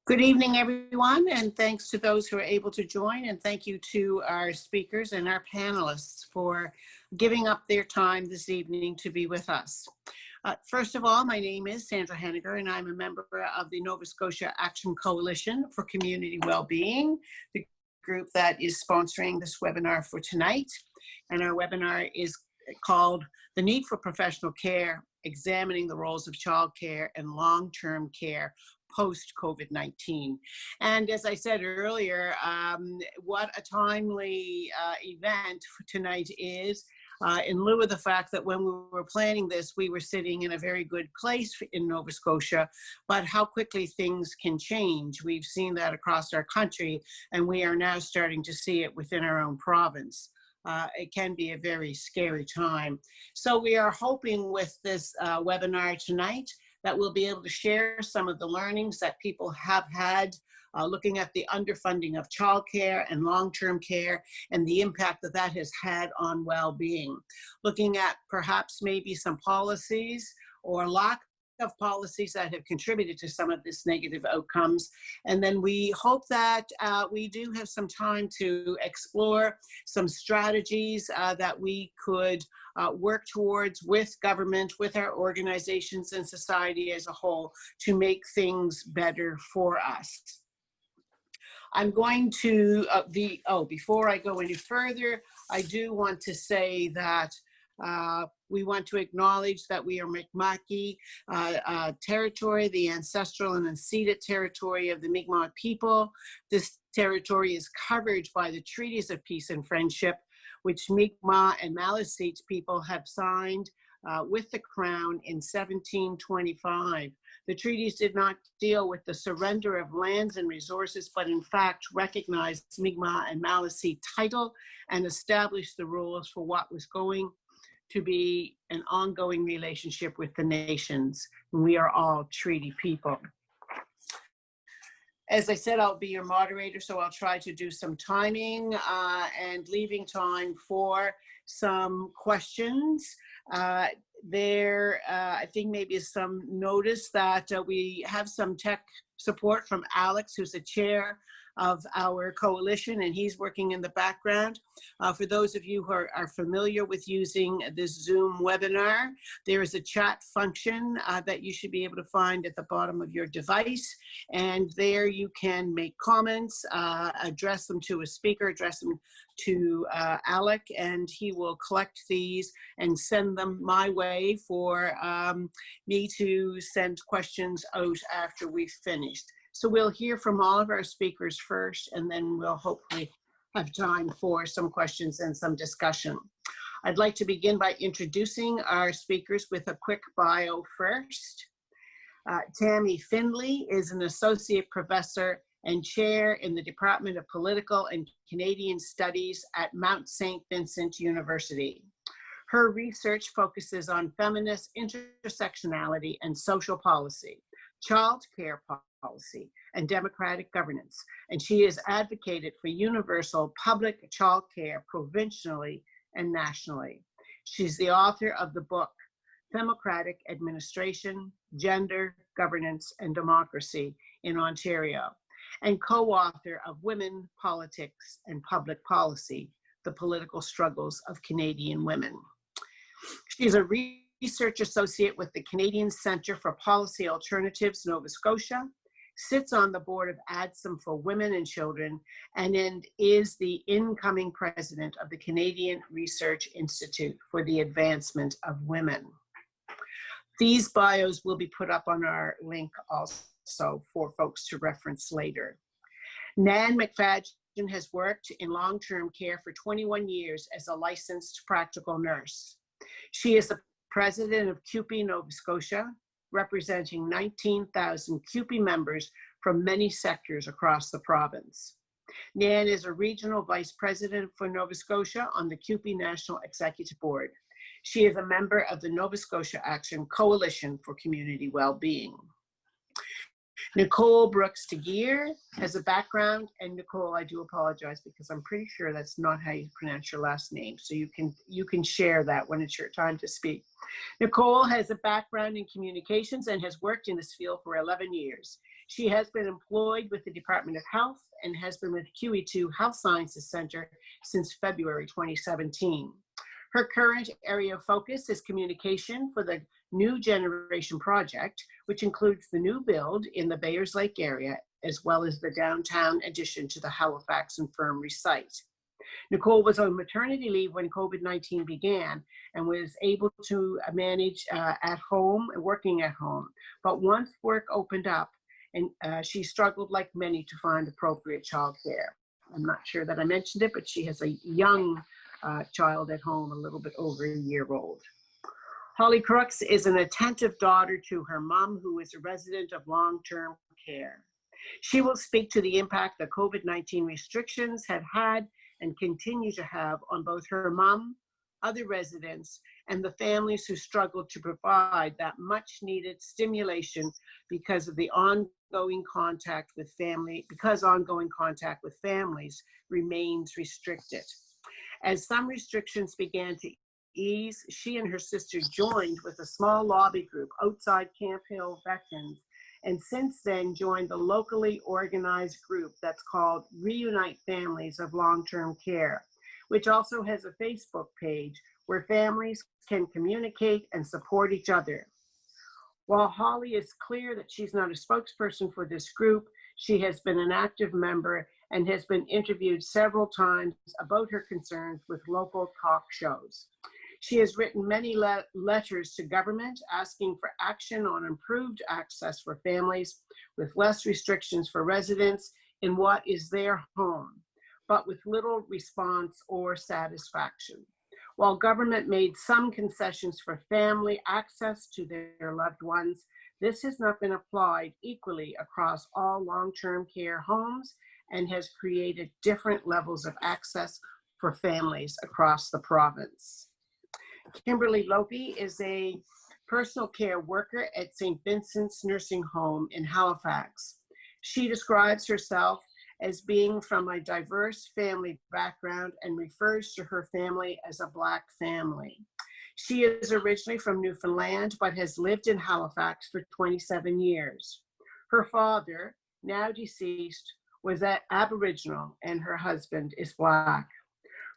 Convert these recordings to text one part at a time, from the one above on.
Good evening, everyone, and thanks to those who are able to join, and thank you to our speakers and our panelists for giving up their time this evening to be with us. First of all, my name is Sandra Henniger, and I'm a member of the Nova Scotia Action Coalition for Community Wellbeing, the group that is sponsoring this webinar for tonight. And our webinar is called The Need for Professional Care, Examining the Roles of Childcare and Long-Term Care post-COVID-19. And as I said earlier, what a timely event for tonight is, in lieu of the fact that when we were planning this, we were sitting in a very good place in Nova Scotia, but how quickly things can change. We've seen that across our country, and we are now starting to see it within our own province. It can be a very scary time. So we are hoping with this webinar tonight that we'll be able to share some of the learnings that people have had looking at the underfunding of childcare and long-term care and the impact that that has had on well-being. Looking at perhaps maybe some policies or lack of policies that have contributed to some of this negative outcomes. And then we hope that we do have some time to explore some strategies that we could work towards with government, with our organizations and society as a whole to make things better for us. I'm going to, before I go any further, I do want to say that we want to acknowledge that we are Mi'kmaq territory, the ancestral and unceded territory of the Mi'kmaq people. This territory is covered by the treaties of peace and friendship, which Mi'kmaq and Maliseet people have signed with the Crown in 1725. The treaties did not deal with the surrender of lands and resources, but in fact recognized Mi'kmaq and Maliseet title and established the rules for what was going to be an ongoing relationship with the nations. We are all treaty people. As I said, I'll be your moderator, so I'll try to do some timing and leaving time for some questions. I think maybe is some notice that we have some tech support from Alex, who's the chair of our coalition, and he's working in the background. For those of you who are familiar with using this Zoom webinar, there is a chat function that you should be able to find at the bottom of your device, and there you can make comments, address them to a speaker, address them to Alec, and he will collect these and send them my way for me to send questions out after we've finished. So we'll hear from all of our speakers first, and then we'll hopefully have time for some questions and some discussion. I'd like to begin by introducing our speakers with a quick bio first. Tammy Findlay is an associate professor and chair in the Department of Political and Canadian Studies at Mount St. Vincent University. Her research focuses on feminist intersectionality and social policy, child care policy, and democratic governance, and she has advocated for universal public child care provincially and nationally. She's the author of the book, Democratic Administration, Gender, Governance, and Democracy in Ontario, and co-author of Women, Politics, and Public Policy, The Political Struggles of Canadian Women. She's a research associate with the Canadian Centre for Policy Alternatives, Nova Scotia, sits on the board of ADSM for Women and Children, and is the incoming president of the Canadian Research Institute for the Advancement of Women. These bios will be put up on our link also for folks to reference later. Nan McFadgen has worked in long-term care for 21 years as a licensed practical nurse. She is the president of CUPE Nova Scotia, representing 19,000 CUPE members from many sectors across the province. Nan is a regional vice president for Nova Scotia on the CUPE National Executive Board. She is a member of the Nova Scotia Action Coalition for Community Wellbeing. Nicole Brooks Tegeer has a background, and Nicole, I do apologize because I'm pretty sure that's not how you pronounce your last name, so you can share that when it's your time to speak. Nicole has a background in communications and has worked in this field for 11 years. She has been employed with the Department of Health and has been with QE2 Health Sciences Center since February 2017. Her current area of focus is communication for the New Generation Project, which includes the new build in the Bayers Lake area, as well as the downtown addition to the Halifax Infirmary site. Nicole was on maternity leave when COVID-19 began and was able to manage at home, working at home. But once work opened up, and she struggled like many to find appropriate childcare. I'm not sure that I mentioned it, but she has a young child at home, a little bit over a year old. Holly Crooks is an attentive daughter to her mom, who is a resident of long-term care. She will speak to the impact that COVID-19 restrictions have had and continue to have on both her mom, other residents, and the families who struggle to provide that much needed stimulation because of the ongoing contact with ongoing contact with families remains restricted. As some restrictions began to ease, she and her sister joined with a small lobby group outside Camp Hill Veterans, and since then joined the locally organized group that's called Reunite Families of Long-Term Care, which also has a Facebook page where families can communicate and support each other. While Holly is clear that she's not a spokesperson for this group, she has been an active member and has been interviewed several times about her concerns with local talk shows. She has written many letters to government asking for action on improved access for families with less restrictions for residents in what is their home, but with little response or satisfaction. While government made some concessions for family access to their loved ones, this has not been applied equally across all long-term care homes and has created different levels of access for families across the province. Kimberly Lopi is a personal care worker at St. Vincent's Nursing Home in Halifax. She describes herself as being from a diverse family background and refers to her family as a Black family. She is originally from Newfoundland, but has lived in Halifax for 27 years. Her father, now deceased, was Aboriginal and her husband is Black.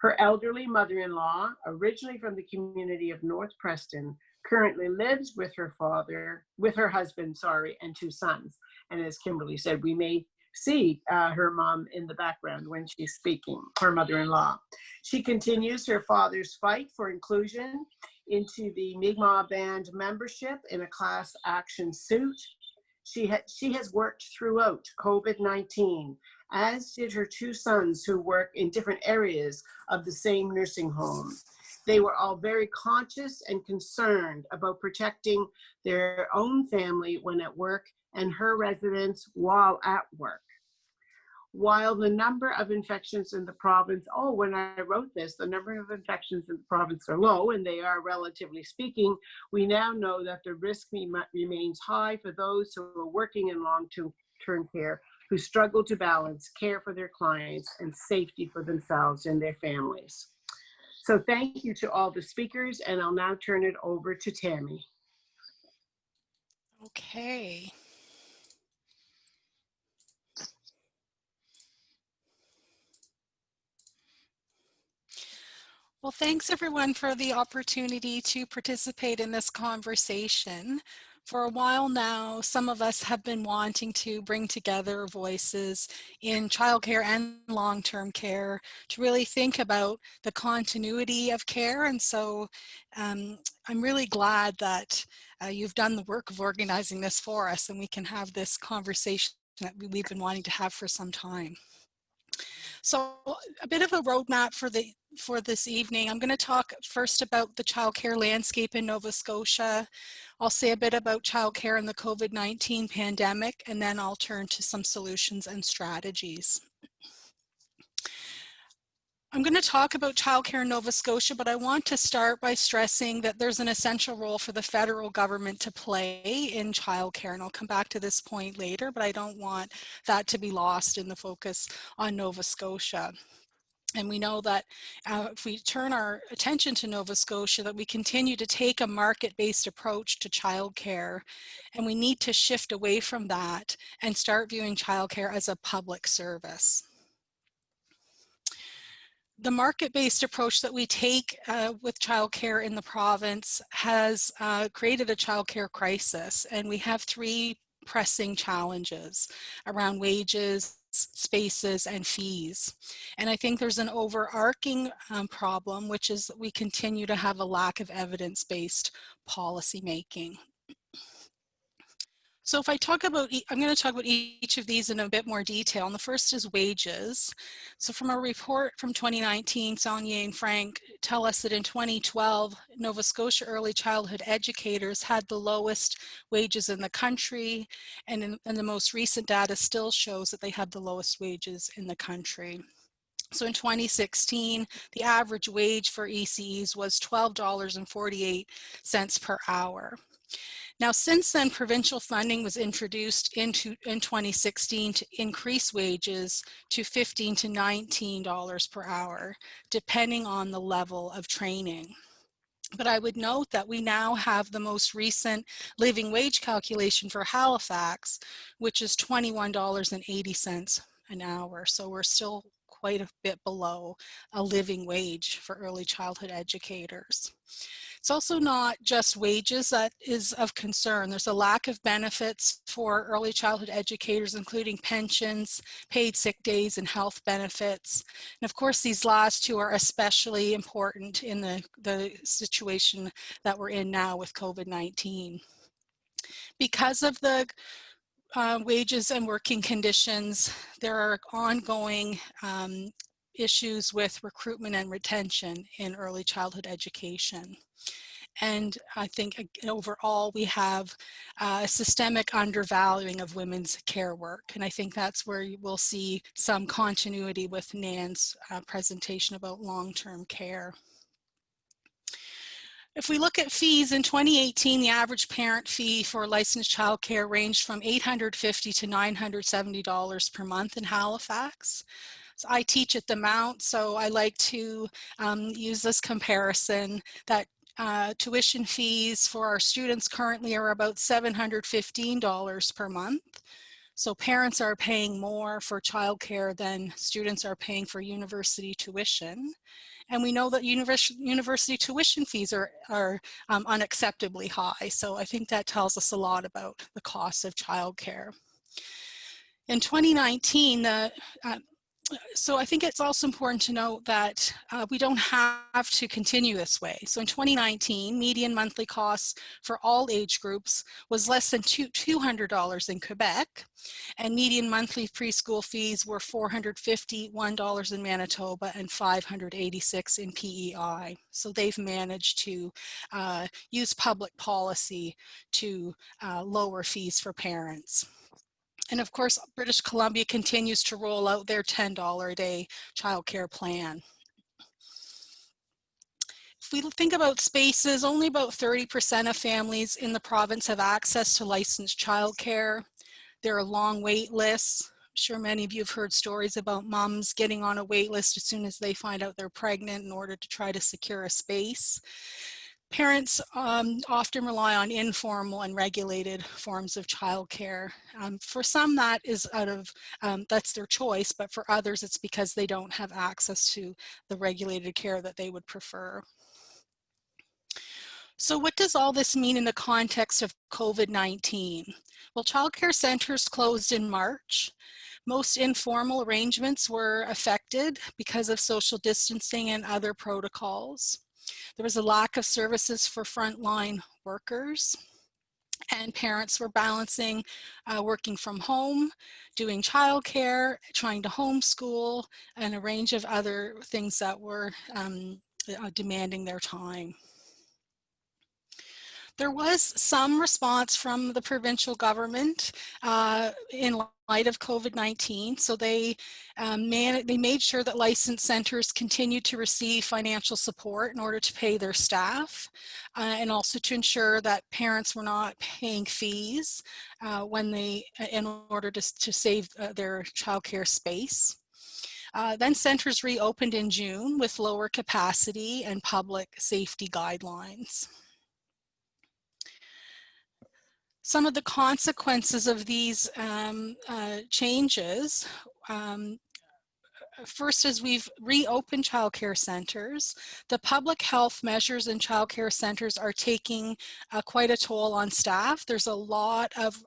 Her elderly mother-in-law, originally from the community of North Preston, currently lives with her husband, and 2 sons. And as Kimberly said, we may see her mom in the background when she's speaking, her mother-in-law. She continues her father's fight for inclusion into the Mi'kmaq Band membership in a class action suit. She has worked throughout COVID-19, as did her 2 sons who work in different areas of the same nursing home. They were all very conscious and concerned about protecting their own family when at work and her residents while at work. While the number of infections in the province, when I wrote this, the number of infections in the province are low, and they are relatively speaking, we now know that the risk remains high for those who are working in long-term care who struggle to balance care for their clients and safety for themselves and their families. So thank you to all the speakers, and I'll now turn it over to Tammy. Okay. Well, thanks everyone for the opportunity to participate in this conversation. For a while now, some of us have been wanting to bring together voices in childcare and long-term care to really think about the continuity of care. And so I'm really glad that you've done the work of organizing this for us and we can have this conversation that we've been wanting to have for some time. So a bit of a roadmap for this evening. I'm going to talk first about the childcare landscape in Nova Scotia. I'll say a bit about childcare and the COVID-19 pandemic, and then I'll turn to some solutions and strategies. I'm going to talk about childcare in Nova Scotia, but I want to start by stressing that there's an essential role for the federal government to play in childcare, and I'll come back to this point later, but I don't want that to be lost in the focus on Nova Scotia. And we know that if we turn our attention to Nova Scotia, that we continue to take a market-based approach to childcare, and we need to shift away from that and start viewing childcare as a public service. The market-based approach that we take with childcare in the province has created a childcare crisis, and we have three pressing challenges around wages, spaces, and fees. And I think there's an overarching problem, which is that we continue to have a lack of evidence-based policy making. So if I talk about, I'm going to talk about each of these in a bit more detail. And the first is wages. So from a report from 2019, Saunier and Frank tell us that in 2012, Nova Scotia early childhood educators had the lowest wages in the country. And the most recent data still shows that they had the lowest wages in the country. So in 2016, the average wage for ECEs was $12.48 per hour. Now, since then, provincial funding was introduced in 2016 to increase wages to $15 to $19 per hour, depending on the level of training. But I would note that we now have the most recent living wage calculation for Halifax, which is $21.80 an hour. So we're still quite a bit below a living wage for early childhood educators. It's also not just wages that is of concern. There's a lack of benefits for early childhood educators, including pensions, paid sick days, and health benefits. And of course, these last two are especially important in the situation that we're in now with COVID-19. Because of the wages and working conditions, there are ongoing issues with recruitment and retention in early childhood education. And I think overall we have a systemic undervaluing of women's care work. And I think that's where you will see some continuity with Nan's presentation about long-term care. If we look at fees, in 2018, the average parent fee for licensed childcare ranged from $850 to $970 per month in Halifax. So I teach at the Mount, so I like to use this comparison that tuition fees for our students currently are about $715 per month. So parents are paying more for childcare than students are paying for university tuition. And we know that university tuition fees are unacceptably high. So I think that tells us a lot about the cost of childcare. In 2019, so I think it's also important to note that we don't have to continue this way. So in 2019, median monthly costs for all age groups was less than $200 in Quebec, and median monthly preschool fees were $451 in Manitoba and $586 in PEI. So they've managed to use public policy to lower fees for parents. And of course, British Columbia continues to roll out their $10 a day childcare plan. If we think about spaces, only about 30% of families in the province have access to licensed childcare. There are long wait lists. I'm sure many of you have heard stories about moms getting on a wait list as soon as they find out they're pregnant in order to try to secure a space. Parents often rely on informal and regulated forms of childcare. For some, that is that's their choice, but for others, it's because they don't have access to the regulated care that they would prefer. So what does all this mean in the context of COVID-19? Well, childcare centers closed in March. Most informal arrangements were affected because of social distancing and other protocols. There was a lack of services for frontline workers, and parents were balancing working from home, doing childcare, trying to homeschool, and a range of other things that were demanding their time. There was some response from the provincial government in light of COVID-19. So they made sure that licensed centers continued to receive financial support in order to pay their staff and also to ensure that parents were not paying fees in order to save their childcare space. Then centers reopened in June with lower capacity and public safety guidelines. Some of the consequences of these changes, first, as we've reopened childcare centers, the public health measures in childcare centers are taking quite a toll on staff. There's a lot of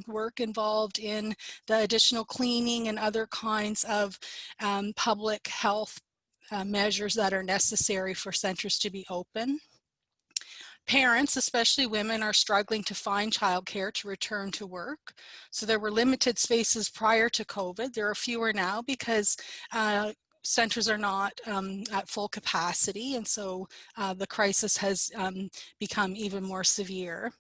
work involved in the additional cleaning and other kinds of public health measures that are necessary for centers to be open. Parents, especially women, are struggling to find childcare to return to work. So there were limited spaces prior to COVID. There are fewer now because centers are not at full capacity, and so the crisis has become even more severe.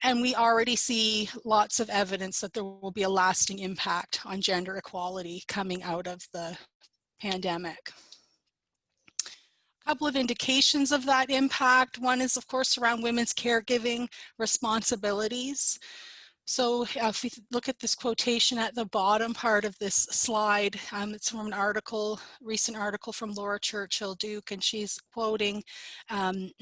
And we already see lots of evidence that there will be a lasting impact on gender equality coming out of the pandemic. A couple of indications of that impact. One is, of course, around women's caregiving responsibilities. So if we look at this quotation at the bottom part of this slide, it's from an article, recent article from Laura Churchill Duke, and she's quoting a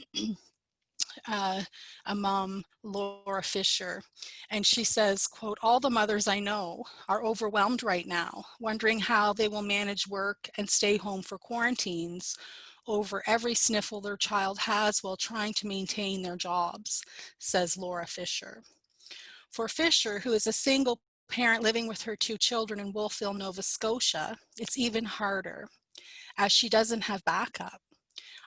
mom, Laura Fisher, and she says, quote, "All the mothers I know are overwhelmed right now, wondering how they will manage work and stay home for quarantines over every sniffle their child has while trying to maintain their jobs," says Laura Fisher. For Fisher, who is a single parent living with her 2 children in Wolfville, Nova Scotia, it's even harder, as she doesn't have backup.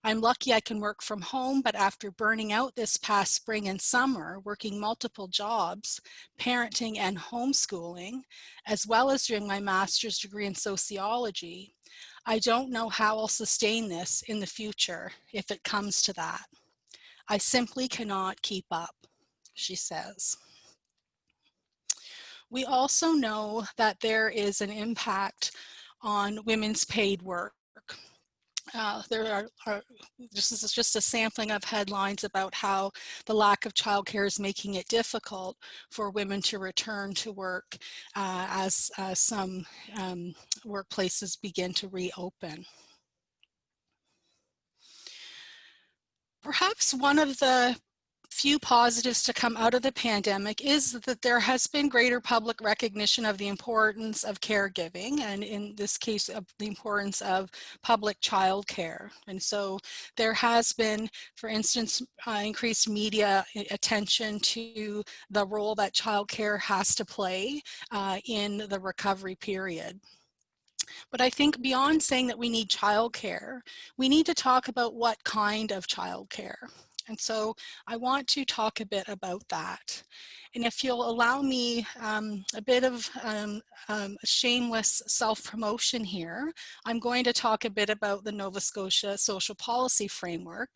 "I'm lucky I can work from home, but after burning out this past spring and summer, working multiple jobs, parenting and homeschooling, as well as doing my master's degree in sociology, I don't know how I'll sustain this in the future if it comes to that. I simply cannot keep up," she says. We also know that there is an impact on women's paid work. This is just a sampling of headlines about how the lack of childcare is making it difficult for women to return to work as some workplaces begin to reopen. Perhaps one of the few positives to come out of the pandemic is that there has been greater public recognition of the importance of caregiving, and in this case, of the importance of public childcare. And so there has been, for instance, increased media attention to the role that childcare has to play in the recovery period. But I think beyond saying that we need childcare, we need to talk about what kind of childcare. And so I want to talk a bit about that. And if you'll allow me a bit of shameless self-promotion here, I'm going to talk a bit about the Nova Scotia Social Policy Framework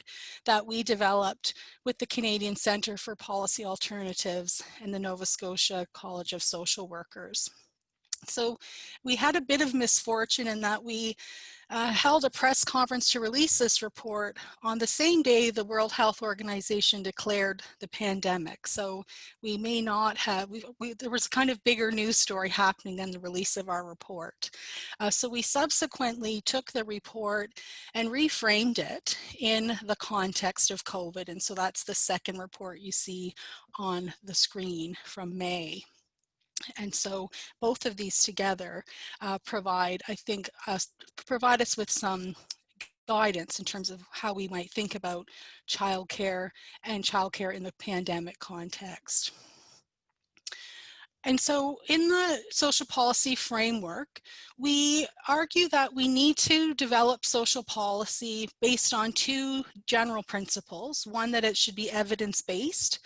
that we developed with the Canadian Centre for Policy Alternatives and the Nova Scotia College of Social Workers. So we had a bit of misfortune in that we held a press conference to release this report on the same day the World Health Organization declared the pandemic. So we may not have, there was a kind of bigger news story happening than the release of our report. So we subsequently took the report and reframed it in the context of COVID. And so that's the second report you see on the screen from May. And so both of these together provide us with some guidance in terms of how we might think about childcare and childcare in the pandemic context. And so in the social policy framework, we argue that we need to develop social policy based on 2 general principles. One, that it should be evidence-based,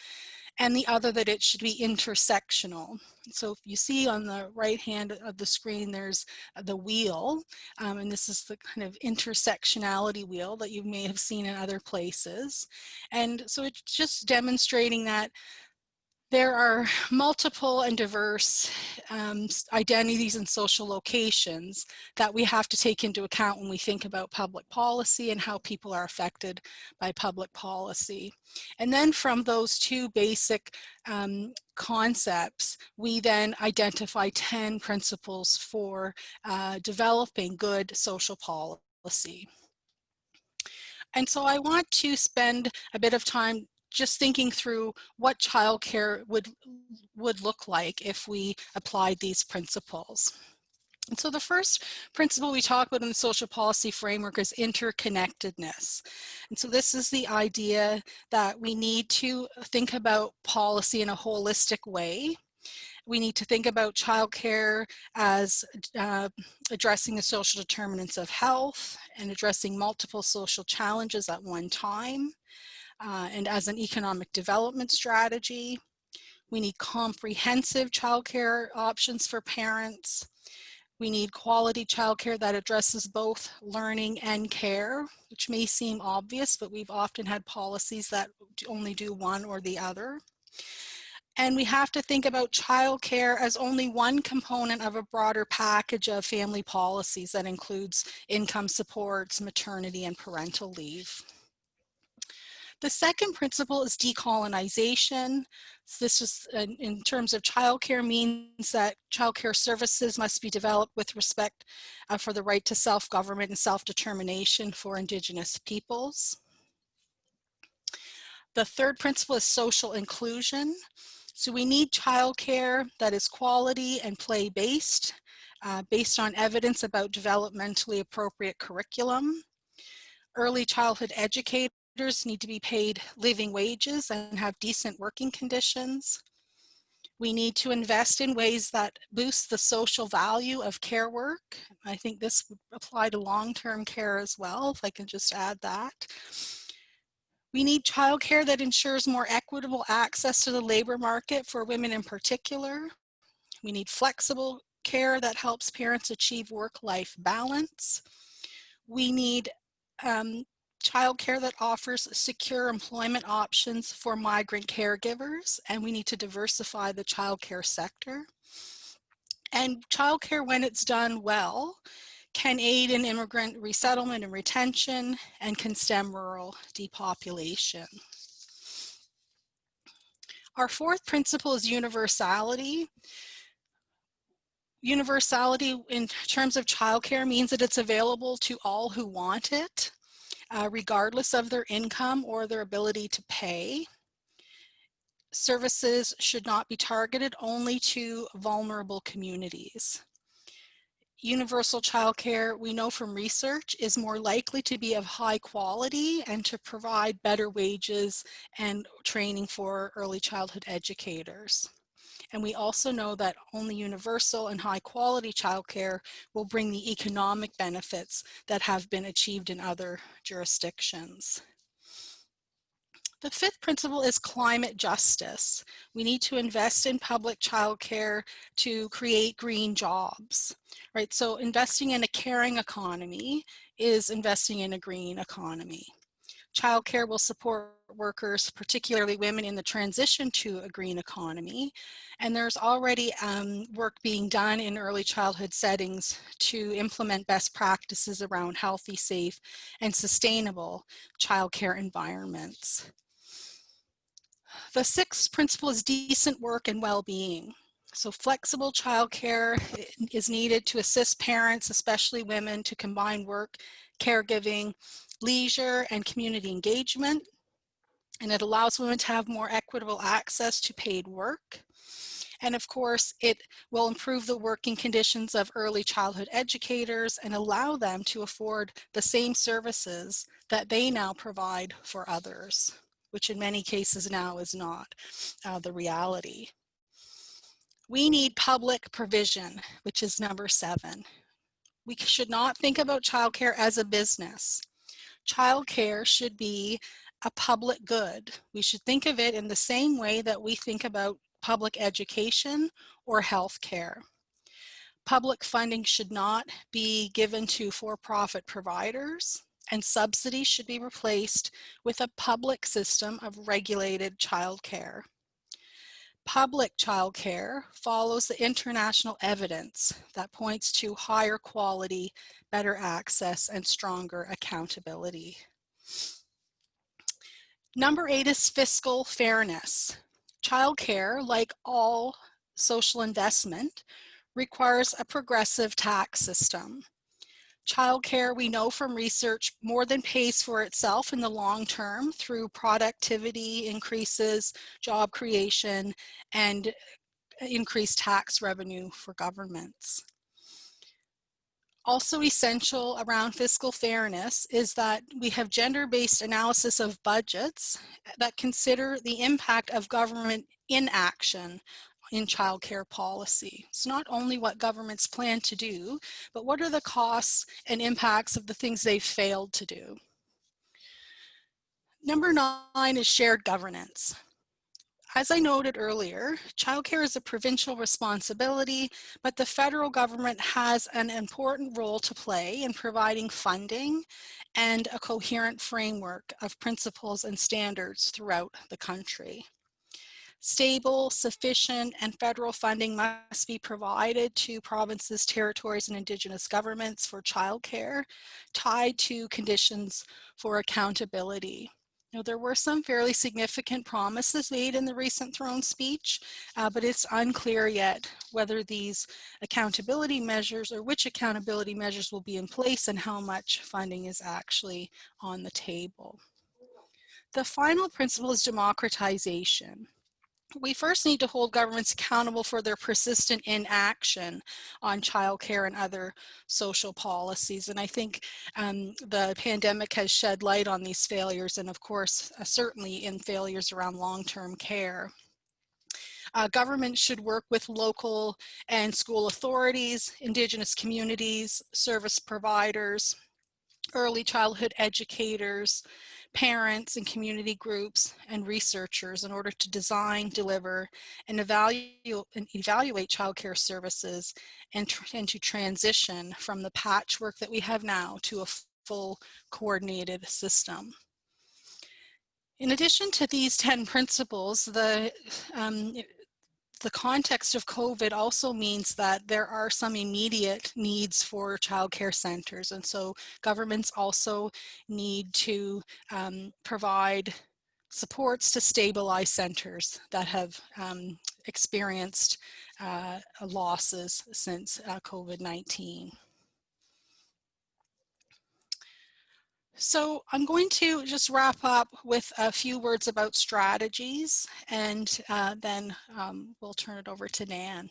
and the other that it should be intersectional. So if you see on the right hand of the screen, there's the wheel, and this is the kind of intersectionality wheel that you may have seen in other places. And so it's just demonstrating that There are multiple and diverse identities and social locations that we have to take into account when we think about public policy and how people are affected by public policy. And then from those two basic concepts, we then identify 10 principles for developing good social policy. And so I want to spend a bit of time just thinking through what childcare would look like if we applied these principles. And so the first principle we talk about in the social policy framework is interconnectedness. And so this is the idea that we need to think about policy in a holistic way. We need to think about childcare as addressing the social determinants of health and addressing multiple social challenges at one time, and as an economic development strategy. We need comprehensive childcare options for parents. We need quality childcare that addresses both learning and care, which may seem obvious, but we've often had policies that only do one or the other. And we have to think about childcare as only one component of a broader package of family policies that includes income supports, maternity, and parental leave. The second principle is decolonization. This is, in terms of childcare, means that childcare services must be developed with respect for the right to self-government and self-determination for Indigenous peoples. The third principle is social inclusion. So we need childcare that is quality and play-based, based on evidence about developmentally appropriate curriculum. Early childhood educators need to be paid living wages and have decent working conditions. We need to invest in ways that boost the social value of care work. I think this would apply to long-term care as well, if I can just add that. We need childcare that ensures more equitable access to the labor market for women in particular. We need flexible care that helps parents achieve work-life balance. We need childcare that offers secure employment options for migrant caregivers, and we need to diversify the childcare sector. And childcare, when it's done well, can aid in immigrant resettlement and retention, and can stem rural depopulation. Our fourth principle is universality. Universality in terms of childcare means that it's available to all who want it, regardless of their income or their ability to pay. Services should not be targeted only to vulnerable communities. Universal childcare, we know from research, is more likely to be of high quality and to provide better wages and training for early childhood educators. And we also know that only universal and high quality childcare will bring the economic benefits that have been achieved in other jurisdictions. The fifth principle is climate justice. We need to invest in public childcare to create green jobs, right? So investing in a caring economy is investing in a green economy. Childcare will support workers, particularly women, in the transition to a green economy. And there's already work being done in early childhood settings to implement best practices around healthy, safe, and sustainable childcare environments. The sixth principle is decent work and well-being. So flexible childcare is needed to assist parents, especially women, to combine work, caregiving, leisure, and community engagement. And it allows women to have more equitable access to paid work. And of course, it will improve the working conditions of early childhood educators and allow them to afford the same services that they now provide for others, which in many cases now is not the reality. We need public provision, which is number 7. We should not think about childcare as a business. Childcare should be a public good. We should think of it in the same way that we think about public education or health care. Public funding should not be given to for-profit providers, and subsidies should be replaced with a public system of regulated childcare. Public childcare follows the international evidence that points to higher quality, better access, and stronger accountability. Number 8 is fiscal fairness. Childcare, like all social investment, requires a progressive tax system. Childcare, we know from research, more than pays for itself in the long term through productivity increases, job creation, and increased tax revenue for governments. Also essential around fiscal fairness is that we have gender-based analysis of budgets that consider the impact of government inaction in childcare policy. It's not only what governments plan to do, but what are the costs and impacts of the things they've failed to do. Number 9 is shared governance. As I noted earlier, childcare is a provincial responsibility, but the federal government has an important role to play in providing funding and a coherent framework of principles and standards throughout the country. Stable, sufficient, and federal funding must be provided to provinces, territories, and Indigenous governments for childcare, tied to conditions for accountability. Now, there were some fairly significant promises made in the recent throne speech, but it's unclear yet whether these accountability measures or which accountability measures will be in place and how much funding is actually on the table. The final principle is democratization. We first need to hold governments accountable for their persistent inaction on childcare and other social policies. And I think the pandemic has shed light on these failures, and of course, certainly in failures around long-term care. Government should work with local and school authorities, Indigenous communities, service providers, early childhood educators, parents and community groups, and researchers in order to design, deliver, and evaluate childcare services and to transition from the patchwork that we have now to a full coordinated system. In addition to these 10 principles, the context of COVID also means that there are some immediate needs for childcare centers. And so governments also need to provide supports to stabilize centers that have experienced losses since COVID-19. So I'm going to just wrap up with a few words about strategies, and then we'll turn it over to Nan.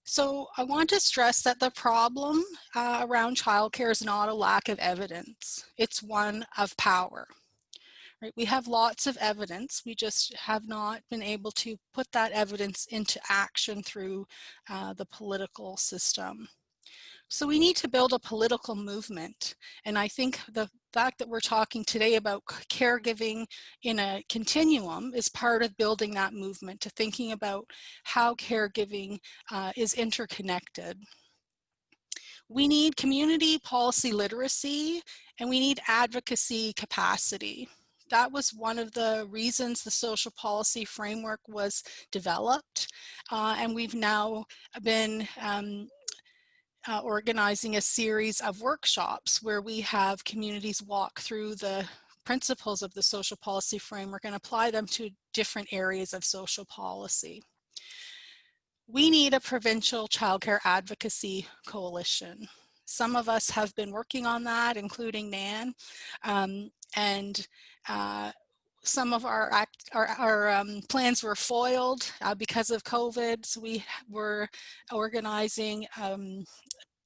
So I want to stress that the problem around childcare is not a lack of evidence. It's one of power. Right? We have lots of evidence. We just have not been able to put that evidence into action through the political system. So we need to build a political movement. And I think the fact that we're talking today about caregiving in a continuum is part of building that movement, to thinking about how caregiving is interconnected. We need community policy literacy, and we need advocacy capacity. That was one of the reasons the social policy framework was developed, and we've now been organizing a series of workshops where we have communities walk through the principles of the social policy framework and apply them to different areas of social policy. We need a provincial childcare advocacy coalition. Some of us have been working on that, including Nan, and some of our plans were foiled because of COVID. So we were organizing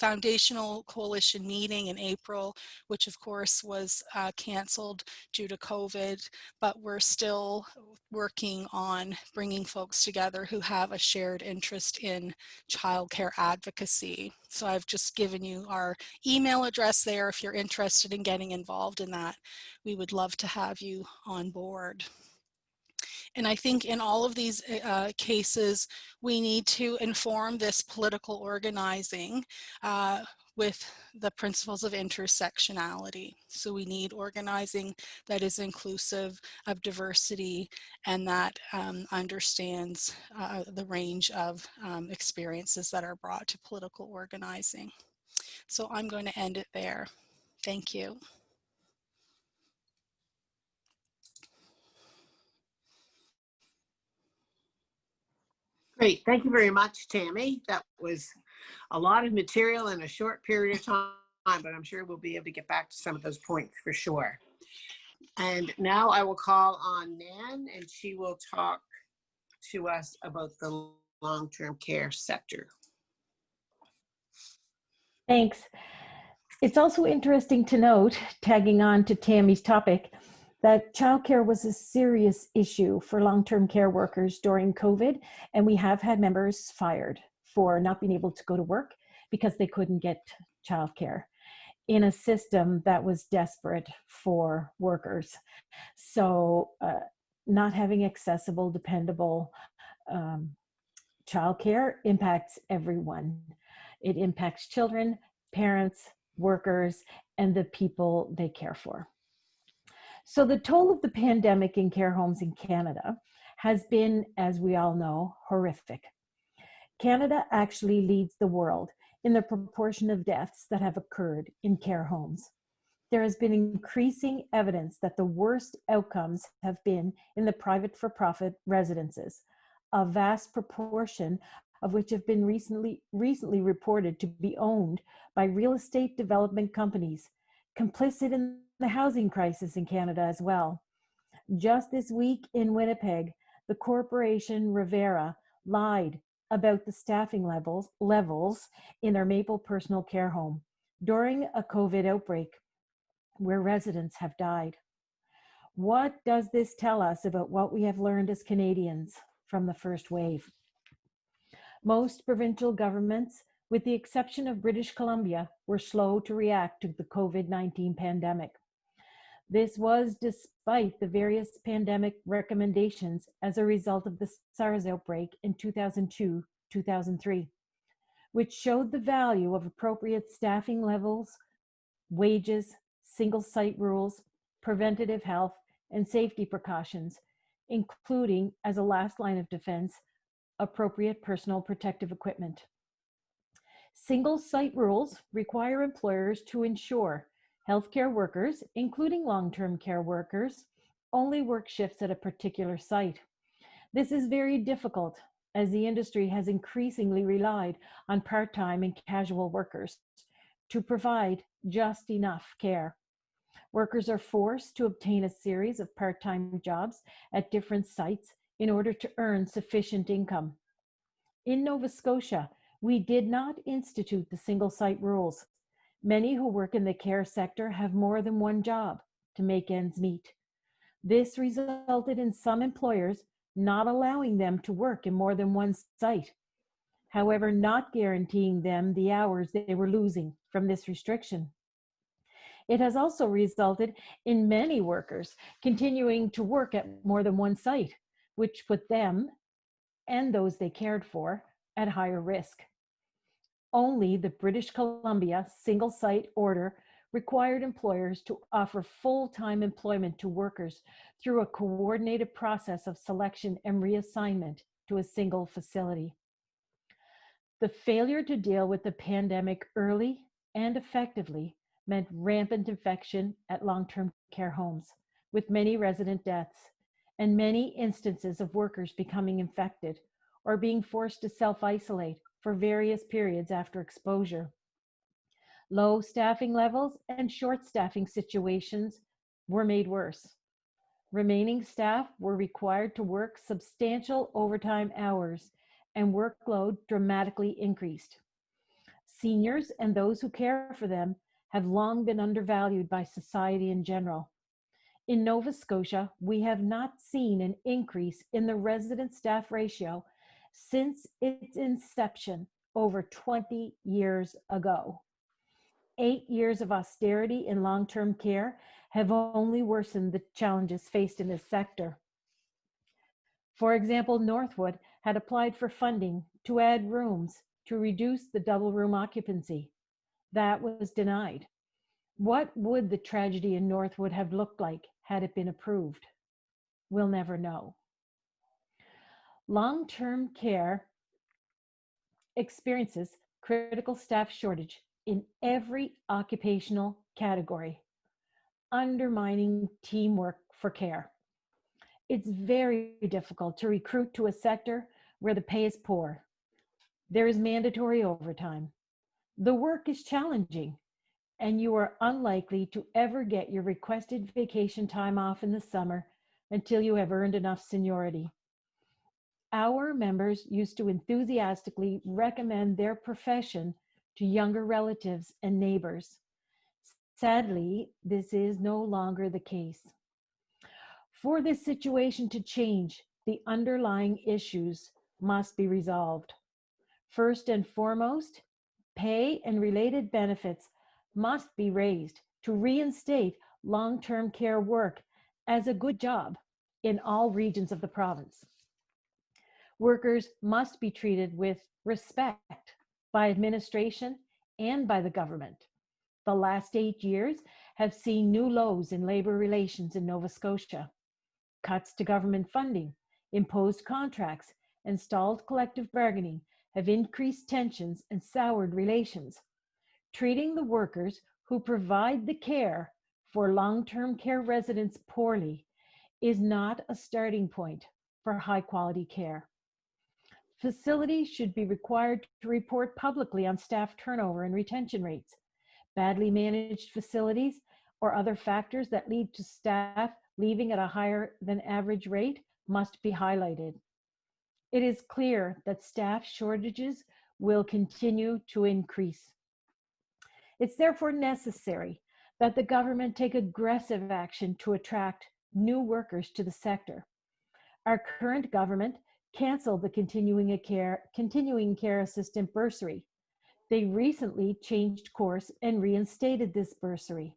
foundational coalition meeting in April, which of course was canceled due to COVID, but we're still working on bringing folks together who have a shared interest in childcare advocacy. So I've just given you our email address there if you're interested in getting involved in that. We would love to have you on board. And I think in all of these cases, we need to inform this political organizing with the principles of intersectionality. So we need organizing that is inclusive of diversity and that understands the range of experiences that are brought to political organizing. So I'm going to end it there. Thank you. Great. Thank you very much, Tammy. That was a lot of material in a short period of time, but I'm sure we'll be able to get back to some of those points for sure. And now I will call on Nan, and she will talk to us about the long-term care sector. Thanks. It's also interesting to note, tagging on to Tammy's topic, that childcare was a serious issue for long-term care workers during COVID, and we have had members fired for not being able to go to work because they couldn't get childcare in a system that was desperate for workers. So not having accessible, dependable childcare impacts everyone. It impacts children, parents, workers, and the people they care for. So the toll of the pandemic in care homes in Canada has been, as we all know, horrific. Canada actually leads the world in the proportion of deaths that have occurred in care homes. There has been increasing evidence that the worst outcomes have been in the private for-profit residences, a vast proportion of which have been recently reported to be owned by real estate development companies, complicit in the housing crisis in Canada as well. Just this week in Winnipeg, the corporation Revera lied about the staffing levels in their Maple personal care home during a COVID outbreak where residents have died. What does this tell us about what we have learned as Canadians from the first wave? Most provincial governments, with the exception of British Columbia, were slow to react to the COVID-19 pandemic. This was despite the various pandemic recommendations as a result of the SARS outbreak in 2002-2003, which showed the value of appropriate staffing levels, wages, single site rules, preventative health, and safety precautions, including, as a last line of defense, appropriate personal protective equipment. Single site rules require employers to ensure healthcare workers, including long-term care workers, only work shifts at a particular site. This is very difficult as the industry has increasingly relied on part-time and casual workers to provide just enough care. Workers are forced to obtain a series of part-time jobs at different sites in order to earn sufficient income. In Nova Scotia, we did not institute the single site rules. Many who work in the care sector have more than one job to make ends meet. This resulted in some employers not allowing them to work in more than one site, however, not guaranteeing them the hours they were losing from this restriction. It has also resulted in many workers continuing to work at more than one site, which put them and those they cared for at higher risk. Only the British Columbia single site order required employers to offer full-time employment to workers through a coordinated process of selection and reassignment to a single facility. The failure to deal with the pandemic early and effectively meant rampant infection at long-term care homes, with many resident deaths and many instances of workers becoming infected or being forced to self-isolate for various periods after exposure. Low staffing levels and short staffing situations were made worse. Remaining staff were required to work substantial overtime hours, and workload dramatically increased. Seniors and those who care for them have long been undervalued by society in general. In Nova Scotia, we have not seen an increase in the resident staff ratio since its inception over 20 years ago. 8 years of austerity in long-term care have only worsened the challenges faced in this sector. For example, Northwood had applied for funding to add rooms to reduce the double room occupancy. That was denied. What would the tragedy in Northwood have looked like had it been approved? We'll never know. Long-term care experiences critical staff shortage in every occupational category, undermining teamwork for care. It's very difficult to recruit to a sector where the pay is poor. There is mandatory overtime. The work is challenging, and you are unlikely to ever get your requested vacation time off in the summer until you have earned enough seniority. Our members used to enthusiastically recommend their profession to younger relatives and neighbors. Sadly, this is no longer the case. For this situation to change, the underlying issues must be resolved. First and foremost, pay and related benefits must be raised to reinstate long-term care work as a good job in all regions of the province. Workers must be treated with respect by administration and by the government. The last 8 years have seen new lows in labor relations in Nova Scotia. Cuts to government funding, imposed contracts, and stalled collective bargaining have increased tensions and soured relations. Treating the workers who provide the care for long-term care residents poorly is not a starting point for high-quality care. Facilities should be required to report publicly on staff turnover and retention rates. Badly managed facilities or other factors that lead to staff leaving at a higher than average rate must be highlighted. It is clear that staff shortages will continue to increase. It's therefore necessary that the government take aggressive action to attract new workers to the sector. Our current government canceled the continuing care assistant bursary. They recently changed course and reinstated this bursary.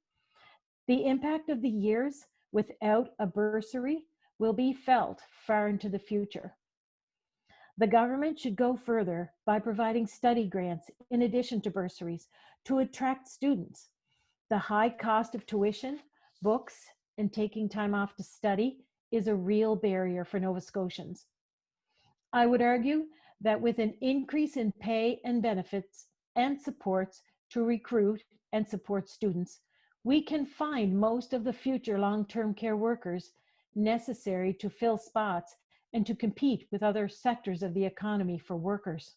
The impact of the years without a bursary will be felt far into the future. The government should go further by providing study grants in addition to bursaries to attract students. The high cost of tuition, books, and taking time off to study is a real barrier for Nova Scotians. I would argue that with an increase in pay and benefits and supports to recruit and support students, we can find most of the future long-term care workers necessary to fill spots and to compete with other sectors of the economy for workers.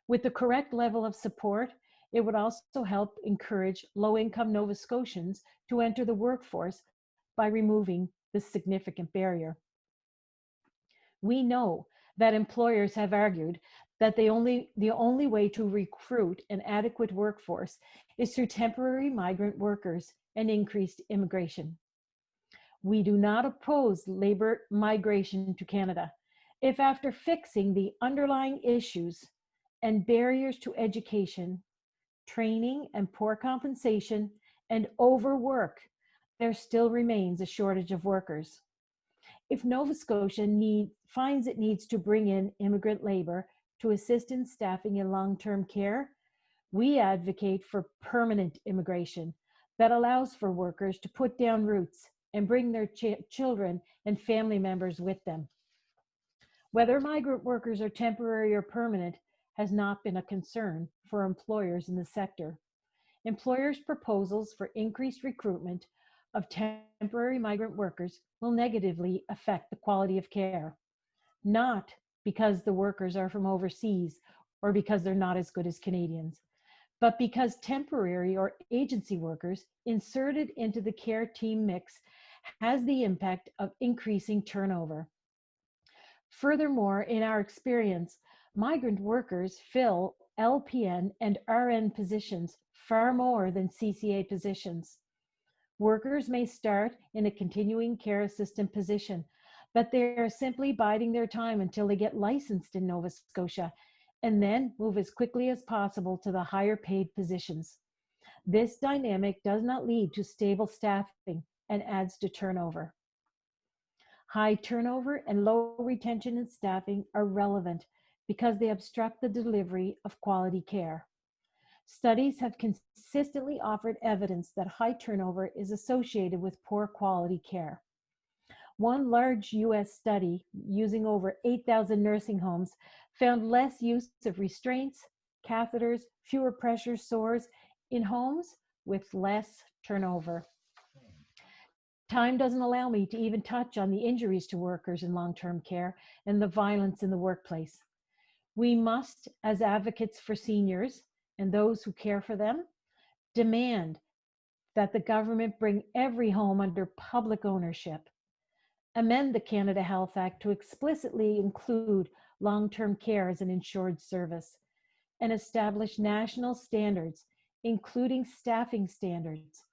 With the correct level of support, it would also help encourage low-income Nova Scotians to enter the workforce by removing this significant barrier. We know that employers have argued that the only way to recruit an adequate workforce is through temporary migrant workers and increased immigration. We do not oppose labor migration to Canada if after fixing the underlying issues and barriers to education, training and poor compensation, and overwork, there still remains a shortage of workers. If Nova Scotia finds it needs to bring in immigrant labor to assist in staffing in long-term care, we advocate for permanent immigration that allows for workers to put down roots and bring their children and family members with them. Whether migrant workers are temporary or permanent has not been a concern for employers in the sector. Employers' proposals for increased recruitment of temporary migrant workers will negatively affect the quality of care, not because the workers are from overseas or because they're not as good as Canadians, but because temporary or agency workers inserted into the care team mix has the impact of increasing turnover. Furthermore, in our experience, migrant workers fill LPN and RN positions far more than CCA positions. Workers may start in a continuing care assistant position, but they are simply biding their time until they get licensed in Nova Scotia and then move as quickly as possible to the higher paid positions. This dynamic does not lead to stable staffing and adds to turnover. High turnover and low retention in staffing are relevant because they obstruct the delivery of quality care. Studies have consistently offered evidence that high turnover is associated with poor quality care. One large US study using over 8,000 nursing homes found less use of restraints, catheters, fewer pressure sores in homes with less turnover. Time doesn't allow me to even touch on the injuries to workers in long-term care and the violence in the workplace. We must, as advocates for seniors and those who care for them, demand that the government bring every home under public ownership, amend the Canada Health Act to explicitly include long-term care as an insured service, and establish national standards, including staffing standards,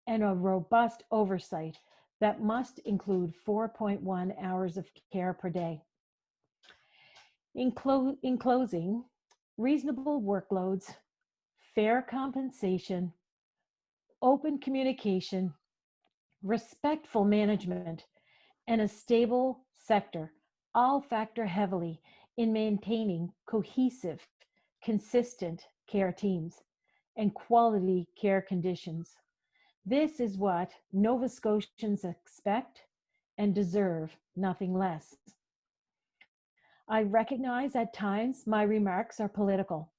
and a robust oversight that must include 4.1 hours of care per day. In closing, reasonable workloads, fair compensation, open communication, respectful management, and a stable sector all factor heavily in maintaining cohesive, consistent care teams and quality care conditions. This is what Nova Scotians expect and deserve, nothing less. I recognize at times my remarks are political.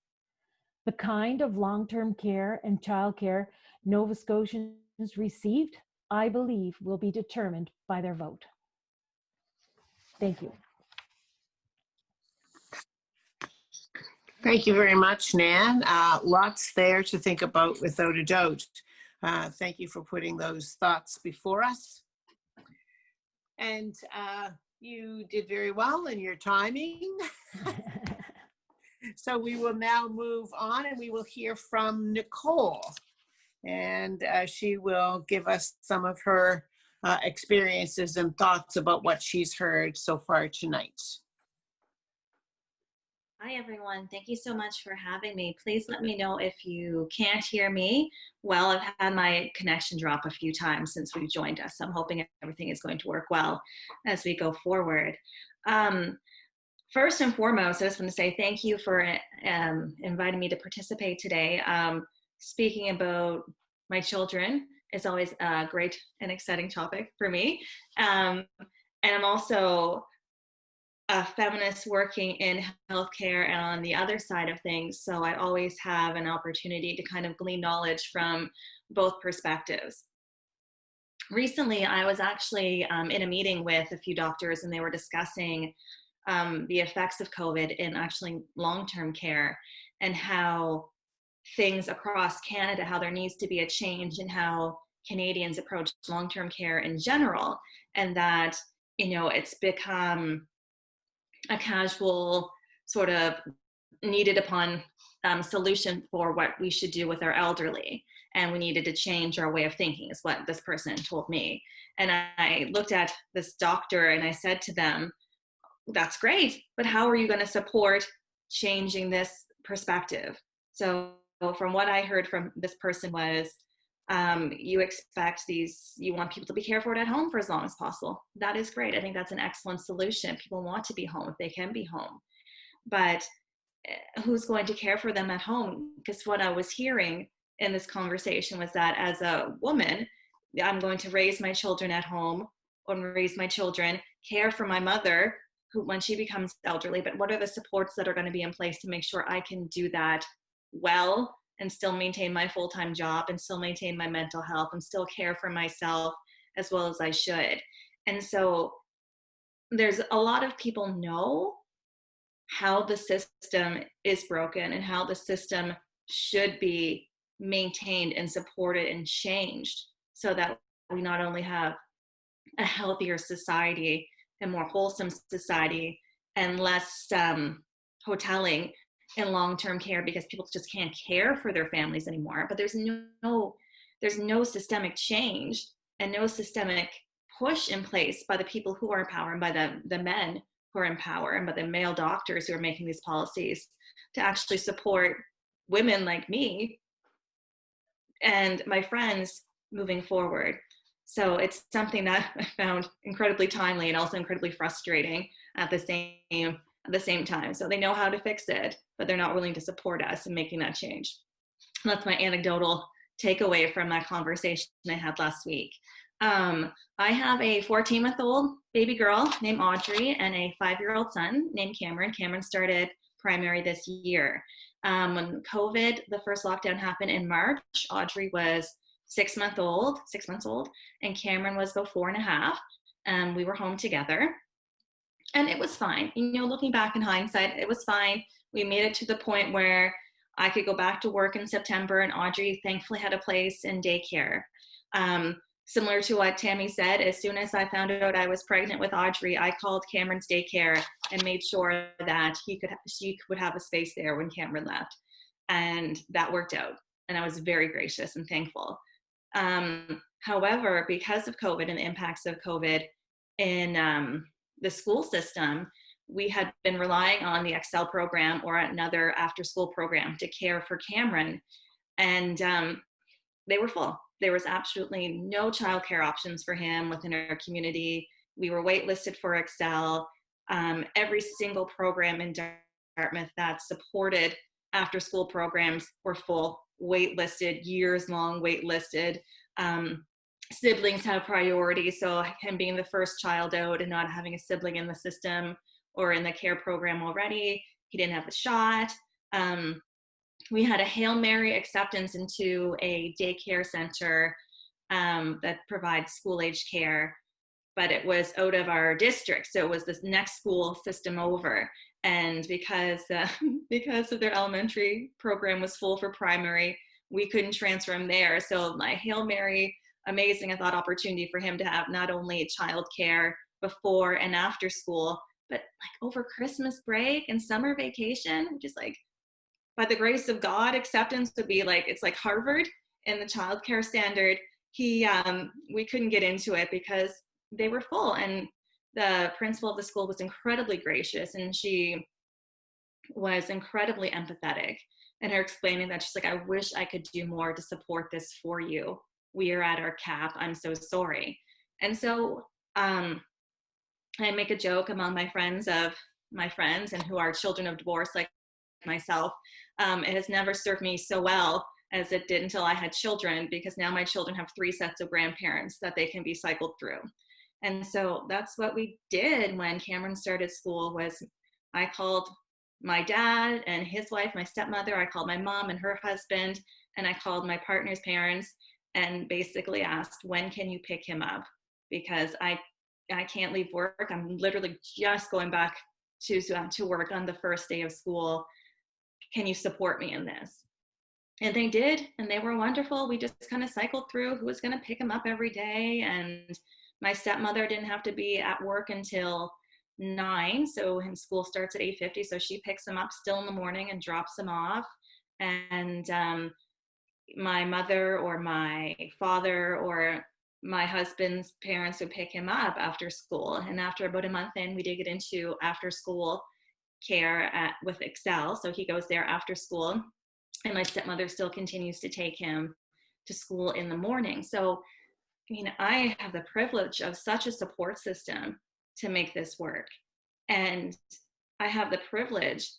The kind of long-term care and childcare Nova Scotians received, I believe, will be determined by their vote. Thank you. Thank you very much, Nan. Lots there to think about, without a doubt. Thank you for putting those thoughts before us. And you did very well in your timing. So we will now move on and we will hear from Nicole. And she will give us some of her experiences and thoughts about what she's heard so far tonight. Hi, everyone. Thank you so much for having me. Please let me know if you can't hear me. Well, I've had my connection drop a few times since we've joined us. I'm hoping everything is going to work well as we go forward. First and foremost, I just want to say thank you for inviting me to participate today. Speaking about my children is always a great and exciting topic for me. And I'm also a feminist working in healthcare and on the other side of things. So I always have an opportunity to kind of glean knowledge from both perspectives. Recently, I was actually in a meeting with a few doctors and they were discussing the effects of COVID in actually long-term care and how things across Canada, how there needs to be a change in how Canadians approach long-term care in general, and that, you know, it's become a casual sort of needed upon solution for what we should do with our elderly. And we needed to change our way of thinking is what this person told me. And I looked at this doctor and I said to them, that's great, but how are you going to support changing this perspective? So from what I heard from this person was, you want people to be cared for at home for as long as possible. That is great. I think that's an excellent solution. People want to be home if they can be home. But who's going to care for them at home? Because what I was hearing in this conversation was that as a woman, I'm going to raise my children at home or raise my children, care for my mother who when she becomes elderly, but what are the supports that are going to be in place to make sure I can do that well and still maintain my full-time job and still maintain my mental health and still care for myself as well as I should. And so there's a lot of people know how the system is broken and how the system should be maintained and supported and changed so that we not only have a healthier society and more wholesome society and less hoteling in long-term care because people just can't care for their families anymore. But there's no systemic change and no systemic push in place by the people who are in power and by the men who are in power and by the male doctors who are making these policies to actually support women like me and my friends moving forward. So it's something that I found incredibly timely and also incredibly frustrating at the same time. So they know how to fix it, but they're not willing to support us in making that change. That's my anecdotal takeaway from that conversation I had last week. I have a 14-month-old baby girl named Audrey and a 5-year-old son named Cameron. Cameron started primary this year. When COVID, the first lockdown happened in March, Audrey was 6 months old, and Cameron was about 4.5. We were home together, and it was fine. You know, looking back in hindsight, it was fine. We made it to the point where I could go back to work in September, and Audrey thankfully had a place in daycare. Similar to what Tammy said, as soon as I found out I was pregnant with Audrey, I called Cameron's daycare and made sure that she would have a space there when Cameron left. And that worked out. And I was very gracious and thankful. However, because of COVID and the impacts of COVID in the school system, we had been relying on the Excel program or another after-school program to care for Cameron. And they were full. There was absolutely no childcare options for him within our community. We were waitlisted for Excel. Every single program in Dartmouth that supported after-school programs were full, waitlisted, years-long waitlisted. Siblings have priority, so him being the first child out and not having a sibling in the system or in the care program already, he didn't have a shot. We had a Hail Mary acceptance into a daycare center that provides school-age care, but it was out of our district, so it was this next school system over. And because of their elementary program was full for primary, we couldn't transfer him there. So my Hail Mary, amazing, I thought, opportunity for him to have not only childcare before and after school, but like over Christmas break and summer vacation, which is like, by the grace of God, acceptance would be like, it's like Harvard in the childcare standard. We couldn't get into it because they were full, and the principal of the school was incredibly gracious, and she was incredibly empathetic. And her explaining that, she's like, I wish I could do more to support this for you. We are at our cap. I'm so sorry. And so I make a joke among my friends and who are children of divorce like myself. It has never served me so well as it did until I had children, because now my children have 3 sets of grandparents that they can be cycled through. And so that's what we did when Cameron started school. Was I called my dad and his wife, my stepmother, I called my mom and her husband, and I called my partner's parents and basically asked, when can you pick him up? Because I can't leave work. I'm literally just going back to work on the first day of school. Can you support me in this? And they did, and they were wonderful. We just kind of cycled through who was going to pick him up every day. And my stepmother didn't have to be at work until 9, so his school starts at 8:50, so she picks him up still in the morning and drops him off. And my mother or my father or my husband's parents would pick him up after school. And after about a month in, we did get into after school care with Excel, so he goes there after school, and my stepmother still continues to take him to school in the morning. So I mean, I have the privilege of such a support system to make this work. And I have the privilege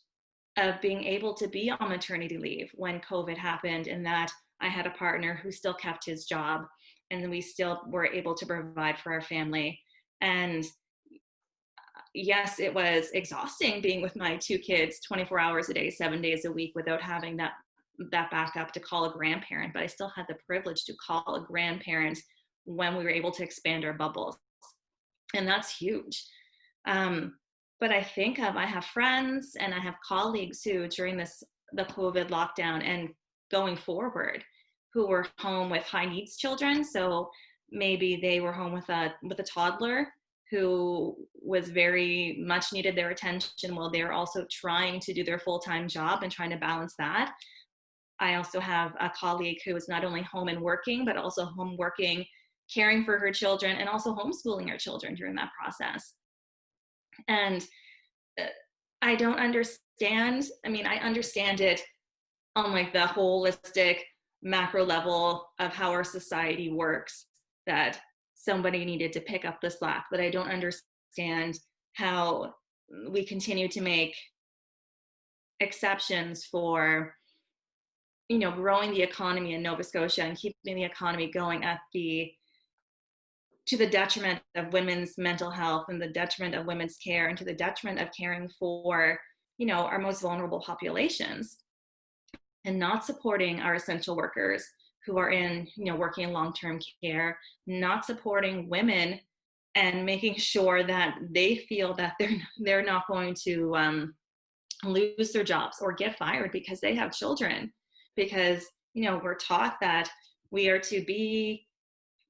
of being able to be on maternity leave when COVID happened, and that I had a partner who still kept his job, and we still were able to provide for our family. And yes, it was exhausting being with my 2 kids 24 hours a day, 7 days a week, without having that backup to call a grandparent, but I still had the privilege to call a grandparent when we were able to expand our bubbles. And that's huge. But I have friends and I have colleagues who, during the COVID lockdown and going forward, who were home with high needs children. So maybe they were home with a toddler who was very much needed their attention while they're also trying to do their full-time job and trying to balance that. I also have a colleague who is not only home and working, but also home working, caring for her children, and also homeschooling her children during that process. And I don't understand. I mean, I understand it on like the holistic macro level of how our society works, that somebody needed to pick up the slack, but I don't understand how we continue to make exceptions for, you know, growing the economy in Nova Scotia and keeping the economy going to the detriment of women's mental health and the detriment of women's care and to the detriment of caring for, you know, our most vulnerable populations, and not supporting our essential workers who are in, you know, working in long-term care, not supporting women and making sure that they feel that they're not going to lose their jobs or get fired because they have children. Because, you know, we're taught that we are to be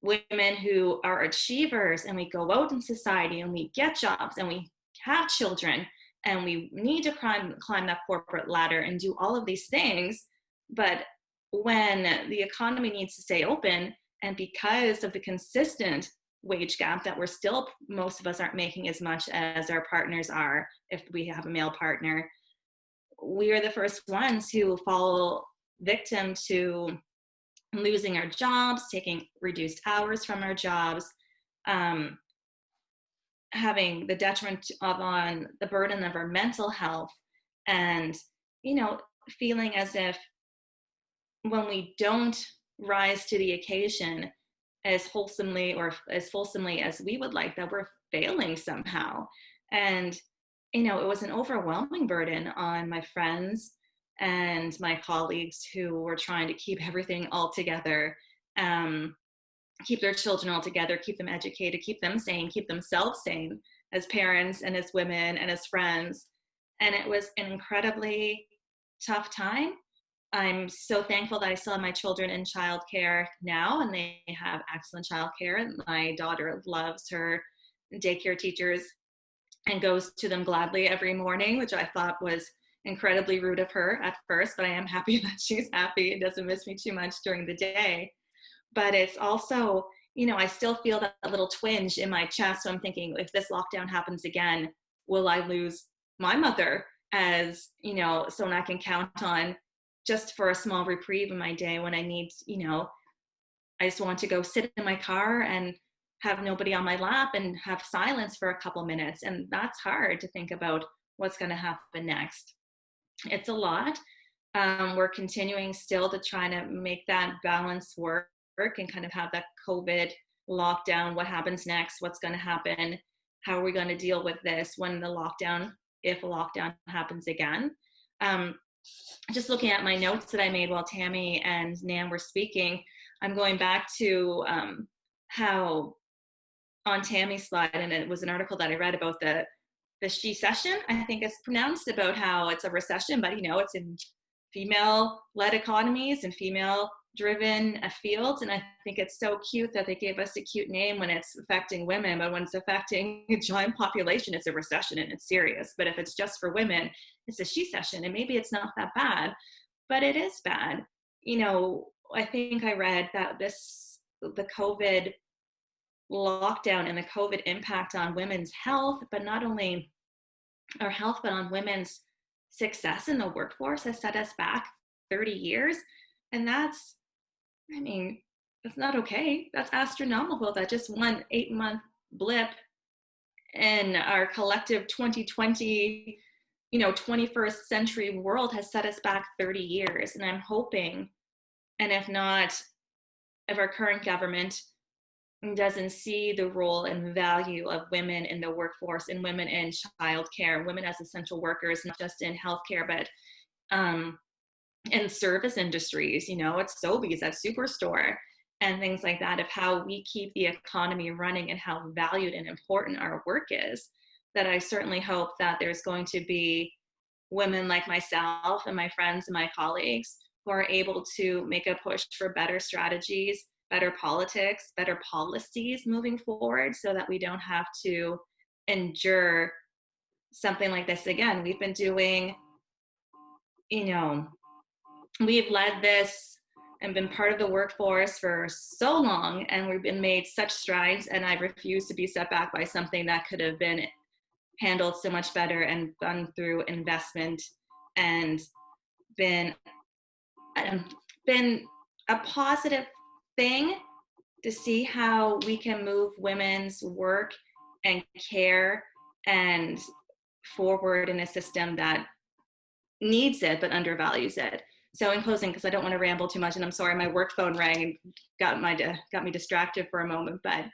women who are achievers, and we go out in society and we get jobs and we have children, and we need to climb that corporate ladder and do all of these things. But when the economy needs to stay open, and because of the consistent wage gap that we're still, most of us aren't making as much as our partners are if we have a male partner, we are the first ones who fall victim to losing our jobs, taking reduced hours from our jobs, having the detriment on the burden of our mental health, and, you know, feeling as if when we don't rise to the occasion as wholesomely or as fulsomely as we would like, that we're failing somehow. And, you know, it was an overwhelming burden on my friends and my colleagues who were trying to keep everything all together, keep their children all together, keep them educated, keep them sane, keep themselves sane as parents and as women and as friends. And it was an incredibly tough time. I'm so thankful that I still have my children in childcare now, and they have excellent childcare. My daughter loves her daycare teachers and goes to them gladly every morning, which I thought was incredibly rude of her at first, but I am happy that she's happy and doesn't miss me too much during the day. But it's also, you know, I still feel that little twinge in my chest. So I'm thinking, if this lockdown happens again, will I lose my mother as, you know, someone I can count on just for a small reprieve in my day when I need, you know, I just want to go sit in my car and have nobody on my lap and have silence for a couple minutes. And that's hard to think about what's going to happen next. It's a lot. We're continuing still to try to make that balance work and kind of have that COVID lockdown. What happens next? What's going to happen? How are we going to deal with this when the lockdown, if a lockdown happens again? Just looking at my notes that I made while Tammy and Nan were speaking, I'm going back to how on Tammy's slide, and it was an article that I read about the she session, I think it's pronounced, about how it's a recession, but, you know, it's in female-led economies and female-driven fields. And I think it's so cute that they gave us a cute name when it's affecting women, but when it's affecting a giant population, it's a recession and it's serious. But if it's just for women, it's a she session, and maybe it's not that bad, but it is bad. You know, I think I read that the COVID lockdown and the COVID impact on women's health, but not only our health, but on women's success in the workforce, has set us back 30 years. And that's, I mean, that's not okay. That's astronomical. That just one 8-month blip in our collective 2020, you know, 21st century world has set us back 30 years. And I'm hoping, and if not, if our current government doesn't see the role and value of women in the workforce and women in childcare, women as essential workers, not just in healthcare, but in service industries, you know, at Sobeys, at Superstore, and things like that, of how we keep the economy running and how valued and important our work is, that I certainly hope that there's going to be women like myself and my friends and my colleagues who are able to make a push for better strategies, better politics, better policies moving forward, so that we don't have to endure something like this again. We've been doing, you know, we've led this and been part of the workforce for so long, and we've been made such strides, and I refuse to be set back by something that could have been handled so much better and gone through investment and been a positive thing to see how we can move women's work and care and forward in a system that needs it but undervalues it. So in closing, because I don't want to ramble too much, and I'm sorry, my work phone rang and got me distracted for a moment, but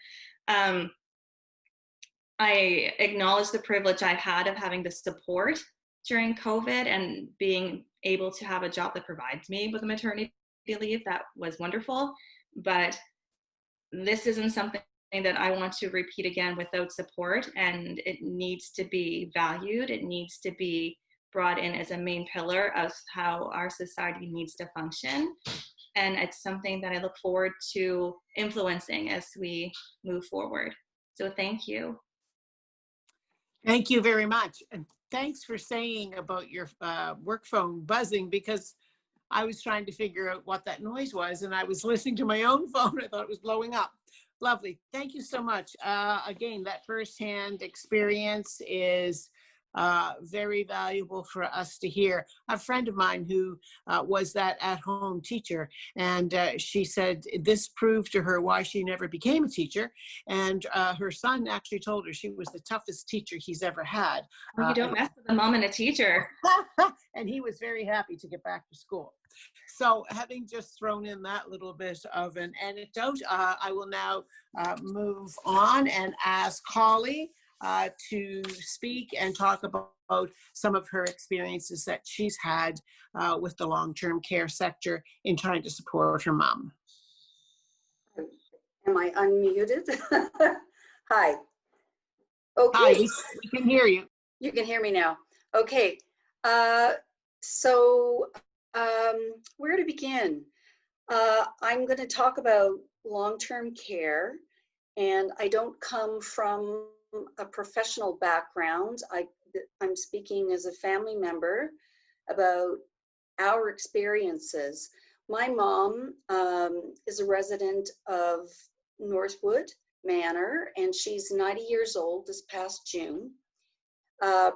I acknowledge the privilege I've had of having the support during COVID and being able to have a job that provides me with a maternity leave. That was wonderful, but this isn't something that I want to repeat again without support, and it needs to be valued. It needs to be brought in as a main pillar of how our society needs to function. And it's something that I look forward to influencing as we move forward. So thank you. Thank you very much. And thanks for saying about your work phone buzzing, because I was trying to figure out what that noise was and I was listening to my own phone. I thought it was blowing up. Lovely. Thank you so much. Again, that firsthand experience is very valuable for us to hear. A friend of mine who was that at-home teacher, and she said this proved to her why she never became a teacher. And her son actually told her she was the toughest teacher he's ever had. You don't mess with a mom and a teacher. And he was very happy to get back to school. So having just thrown in that little bit of an anecdote, I will now move on and ask Holly to speak and talk about some of her experiences that she's had with the long-term care sector in trying to support her mom. Am I unmuted? Hi. Okay. Hi, we can hear you. You can hear me now. Okay. Where to begin? I'm going to talk about long-term care, and I don't come from a professional background. I'm speaking as a family member about our experiences. My mom is a resident of Northwood Manor, and she's 90 years old this past June.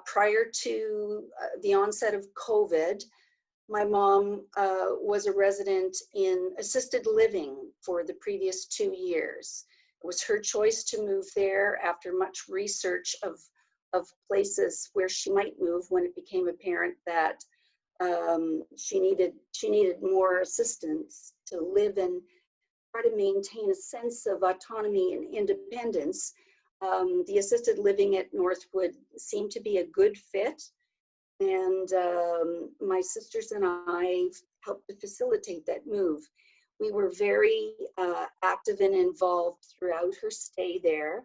Prior to the onset of COVID, my mom was a resident in assisted living for the previous 2 years. It was her choice to move there after much research of places where she might move when it became apparent that she needed more assistance to live and try to maintain a sense of autonomy and independence. The assisted living at Northwood seemed to be a good fit, and my sisters and I helped to facilitate that move. We were very active and involved throughout her stay there.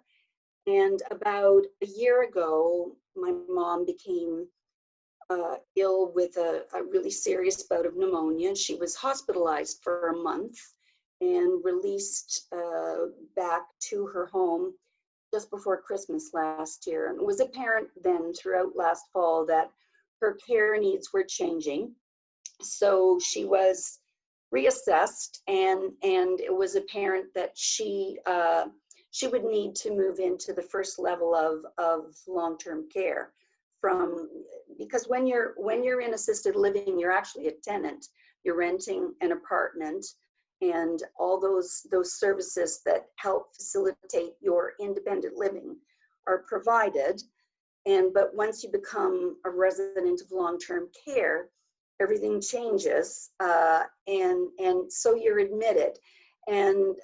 And about a year ago, my mom became ill with a really serious bout of pneumonia. She was hospitalized for a month and released back to her home just before Christmas last year. And it was apparent then throughout last fall that her care needs were changing. So she was reassessed, and it was apparent that she would need to move into the first level of long-term care, because when you're in assisted living, you're actually a tenant. You're renting an apartment, and all those services that help facilitate your independent living are provided. But once you become a resident of long-term care, everything changes, and so you're admitted. And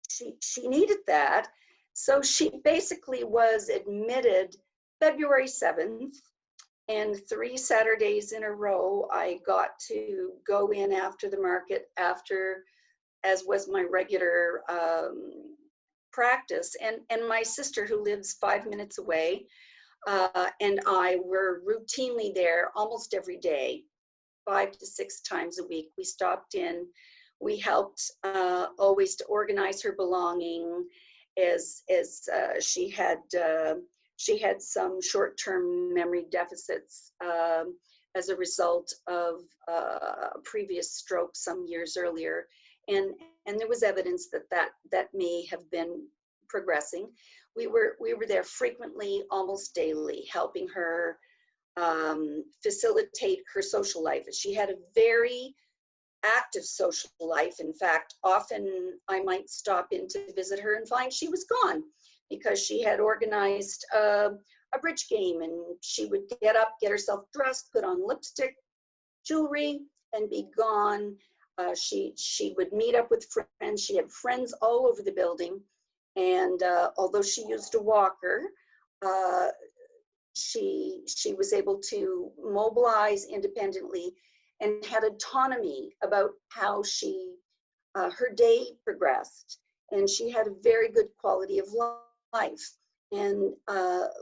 she needed that, so she basically was admitted February 7th, and 3 Saturdays in a row I got to go in after the market, as was my regular practice, and my sister, who lives 5 minutes away, and I were routinely there almost every day, 5 to 6 times a week. We stopped in. We helped always to organize her belonging, as she had some short-term memory deficits as a result of a previous stroke some years earlier, and there was evidence that may have been progressing. We were there frequently, almost daily, helping her facilitate her social life. She had a very active social life. In fact, often I might stop in to visit her and find she was gone because she had organized a bridge game, and she would get up, get herself dressed, put on lipstick, jewelry, and be gone. She would meet up with friends. She had friends all over the building. And although she used a walker, she was able to mobilize independently and had autonomy about how her day progressed. And she had a very good quality of life. And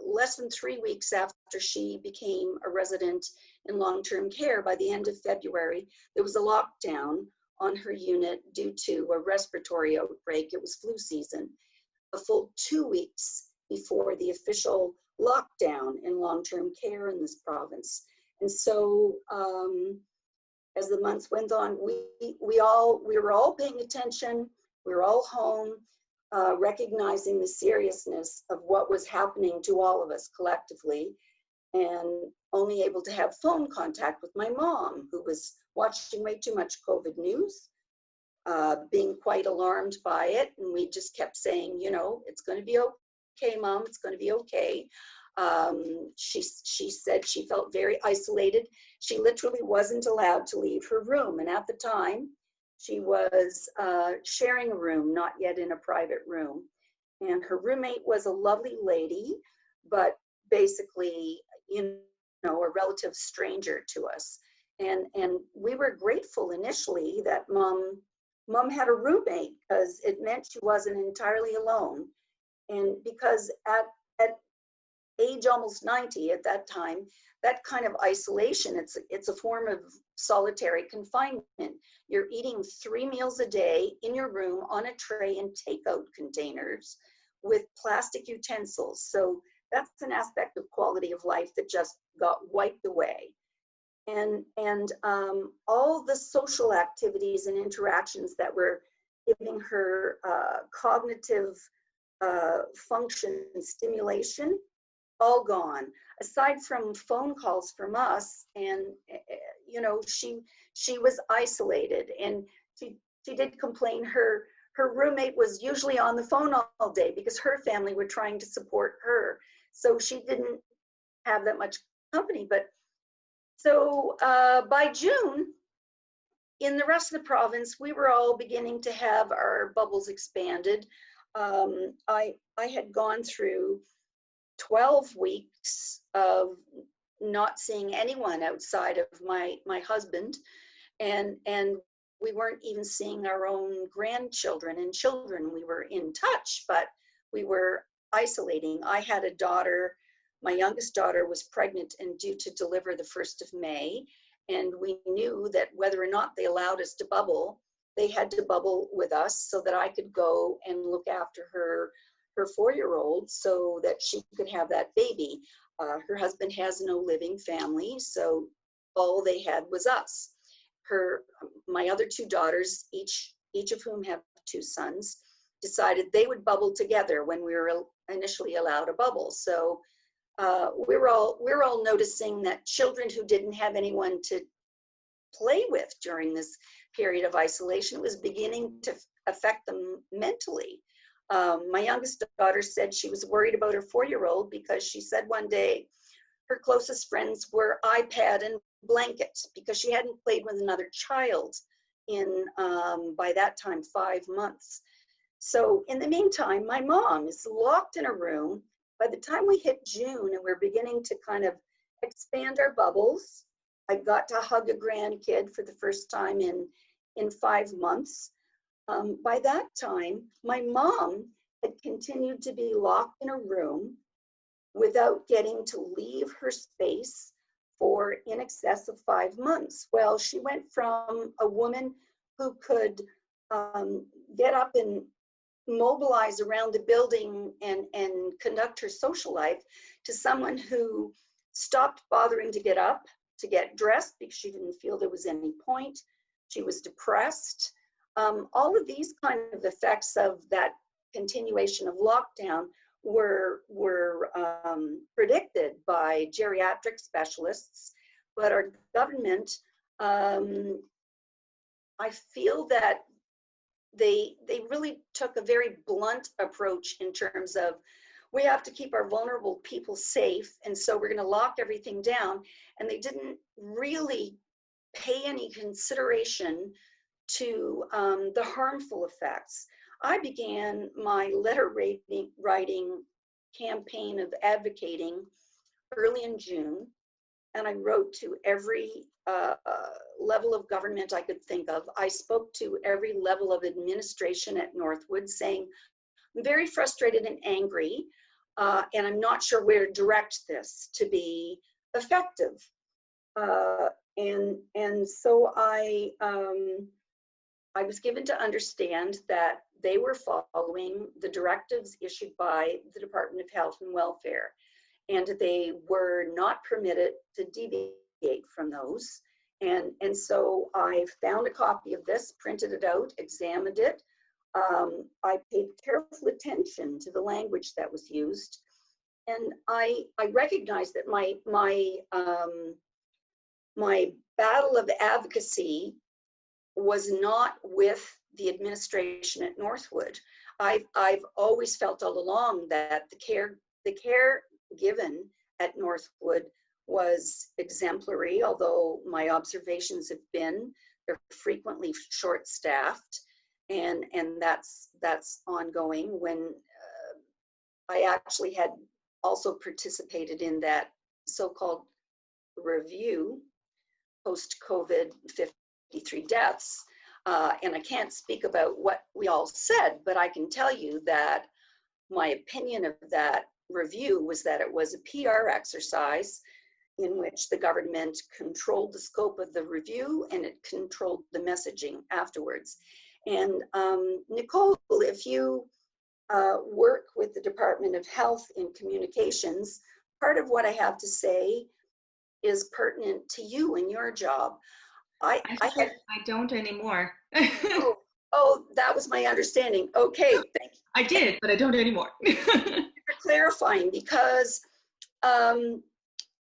less than 3 weeks after she became a resident in long-term care, by the end of February, there was a lockdown on her unit due to a respiratory outbreak. It was flu season, a full 2 weeks before the official lockdown in long-term care in this province. And so as the months went on, we were all paying attention. We were all home, recognizing the seriousness of what was happening to all of us collectively, and only able to have phone contact with my mom, who was watching way too much COVID news, being quite alarmed by it. And we just kept saying, you know, it's going to be okay, Mom, it's going to be okay. She said she felt very isolated. She literally wasn't allowed to leave her room. And at the time, she was sharing a room, not yet in a private room. And her roommate was a lovely lady, but basically, you know, a relative stranger to us. And we were grateful initially that Mom had a roommate, because it meant she wasn't entirely alone. And because at age almost 90 at that time, that kind of isolation, it's a form of solitary confinement. You're eating 3 meals a day in your room on a tray in takeout containers with plastic utensils. So that's an aspect of quality of life that just got wiped away. And all the social activities and interactions that were giving her cognitive function and stimulation, all gone, aside from phone calls from us. And you know, she was isolated, and she did complain her roommate was usually on the phone all day because her family were trying to support her, so she didn't have that much company. But so by June, in the rest of the province, we were all beginning to have our bubbles expanded. I had gone through 12 weeks of not seeing anyone outside of my husband, and we weren't even seeing our own grandchildren and children. We were in touch, but we were isolating. I had a daughter. My youngest daughter was pregnant and due to deliver the 1st of May, and we knew that whether or not they allowed us to bubble, they had to bubble with us so that I could go and look after her 4-year-old so that she could have that baby. Her husband has no living family, so all they had was us. My other 2 daughters, each of whom have 2 sons, decided they would bubble together when we were initially allowed a bubble. So we're all noticing that children who didn't have anyone to play with during this period of isolation, it was beginning to affect them mentally. My youngest daughter said she was worried about her 4-year-old because she said one day her closest friends were iPad and blanket, because she hadn't played with another child in, by that time, 5 months. So in the meantime, my mom is locked in a room. By the time we hit June and we're beginning to kind of expand our bubbles, I got to hug a grandkid for the first time in 5 months. By that time, my mom had continued to be locked in a room without getting to leave her space for in excess of 5 months. Well, she went from a woman who could get up and mobilize around the building and conduct her social life to someone who stopped bothering to get up, to get dressed, because she didn't feel there was any point. She was depressed. All of these kind of effects of that continuation of lockdown were predicted by geriatric specialists, but our government I feel that they really took a very blunt approach in terms of, we have to keep our vulnerable people safe, and so we're going to lock everything down. And they didn't really pay any consideration to the harmful effects. I began my letter writing campaign of advocating early in June, and I wrote to every level of government I could think of. I spoke to every level of administration at Northwood, saying, I'm very frustrated and angry, and I'm not sure where to direct this to be effective. And so I was given to understand that they were following the directives issued by the Department of Health and Welfare, and they were not permitted to deviate from those. And so I found a copy of this, printed it out, examined it. I paid careful attention to the language that was used, and I recognized that my battle of advocacy was not with the administration at Northwood. I've always felt all along that the care given at Northwood was exemplary, although my observations have been they're frequently short-staffed, and that's ongoing. When I actually had also participated in that so-called review post-COVID 53 deaths, and I can't speak about what we all said, but I can tell you that my opinion of that review was that it was a PR exercise in which the government controlled the scope of the review and it controlled the messaging afterwards. And Nicole, if you work with the Department of Health in communications, part of what I have to say is pertinent to you and your job. I don't anymore. Oh, that was my understanding. Okay, thank you. I did, but I don't anymore. For clarifying, because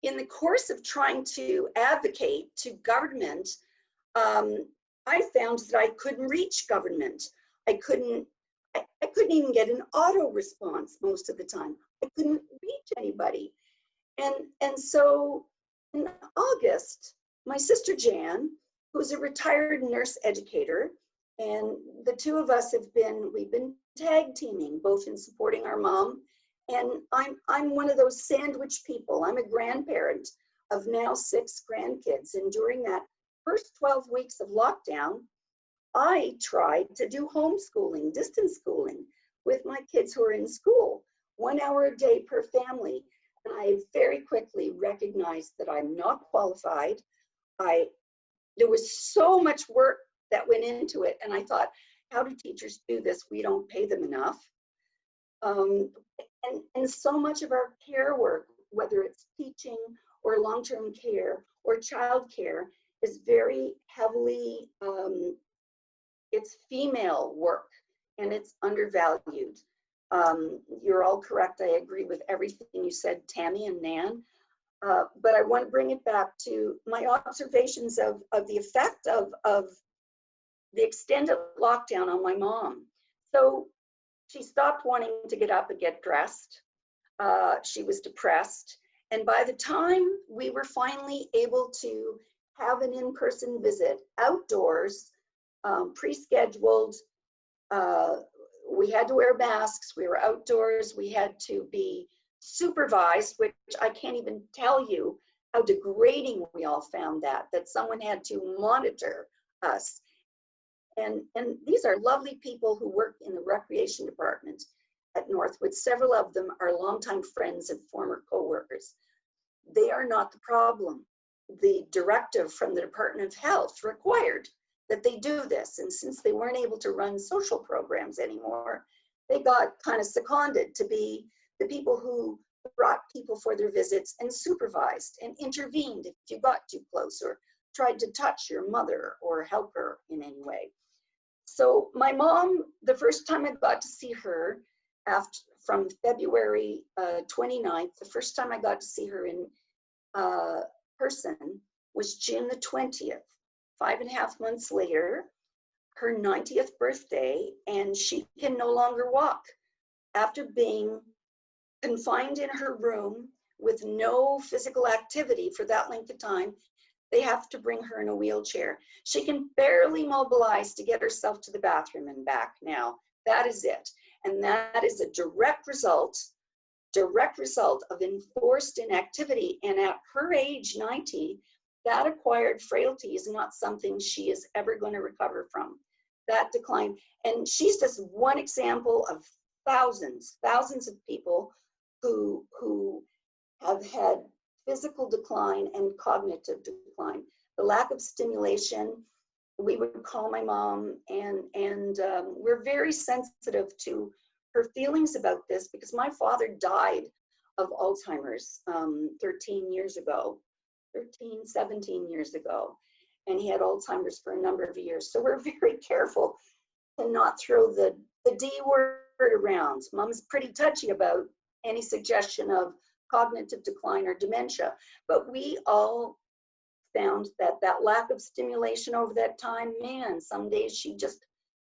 in the course of trying to advocate to government, I found that I couldn't reach government. I couldn't even get an auto response most of the time. I couldn't reach anybody. And so in August, my sister Jan, who's a retired nurse educator, and the two of us we've been tag teaming, both in supporting our mom, and I'm one of those sandwich people. I'm a grandparent of now 6 grandkids, and during that first 12 weeks of lockdown, I tried to do homeschooling, distance schooling with my kids who are in school, 1 hour a day per family. And I very quickly recognized that I'm not qualified. There was so much work that went into it. And I thought, how do teachers do this? We don't pay them enough. And so much of our care work, whether it's teaching or long-term care or childcare, is very heavily, it's female work and it's undervalued. You're all correct. I agree with everything you said, Tammy and Nan. But I want to bring it back to my observations of the effect of the extended lockdown on my mom. So she stopped wanting to get up and get dressed. She was depressed. And by the time we were finally able to have an in-person visit outdoors, pre-scheduled, we had to wear masks, we were outdoors, we had to be supervised, which I can't even tell you how degrading we all found that someone had to monitor us. And these are lovely people who work in the recreation department at Northwood. Several of them are longtime friends and former co-workers. They are not the problem. The directive from the Department of Health required that they do this. And since they weren't able to run social programs anymore, they got kind of seconded to be the people who brought people for their visits and supervised and intervened if you got too close or tried to touch your mother or help her in any way. So my mom, the first time I got to see her from February 29th, the first time I got to see her in person was June the 20th. 5.5 months later, her 90th birthday, and she can no longer walk. After being confined in her room with no physical activity for that length of time, they have to bring her in a wheelchair. She can barely mobilize to get herself to the bathroom and back now. That is it. And that is a direct result of enforced inactivity. And at her age, 90, that acquired frailty is not something she is ever going to recover from. That decline. And she's just one example of thousands of people who have had physical decline and cognitive decline. The lack of stimulation, we would call my mom, and we're very sensitive to her feelings about this, because my father died of Alzheimer's 17 years ago, and he had Alzheimer's for a number of years. So we're very careful to not throw the D word around. Mom's pretty touchy about any suggestion of cognitive decline or dementia, but we all found that lack of stimulation over that time, man, some days she just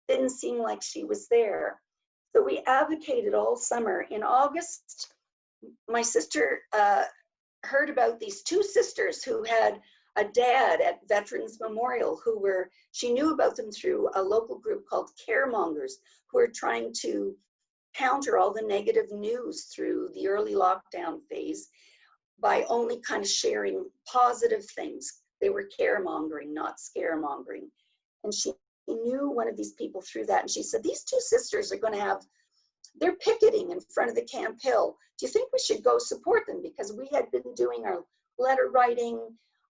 didn't seem like she was there. So we advocated all summer. In August, my sister heard about these two sisters who had a dad at Veterans Memorial she knew about them through a local group called Caremongers, who were trying to counter all the negative news through the early lockdown phase by only kind of sharing positive things. They were caremongering, not scaremongering. And she knew one of these people through that. And she said, these two sisters are going to they're picketing in front of the Camp Hill. Do you think we should go support them? Because we had been doing our letter writing.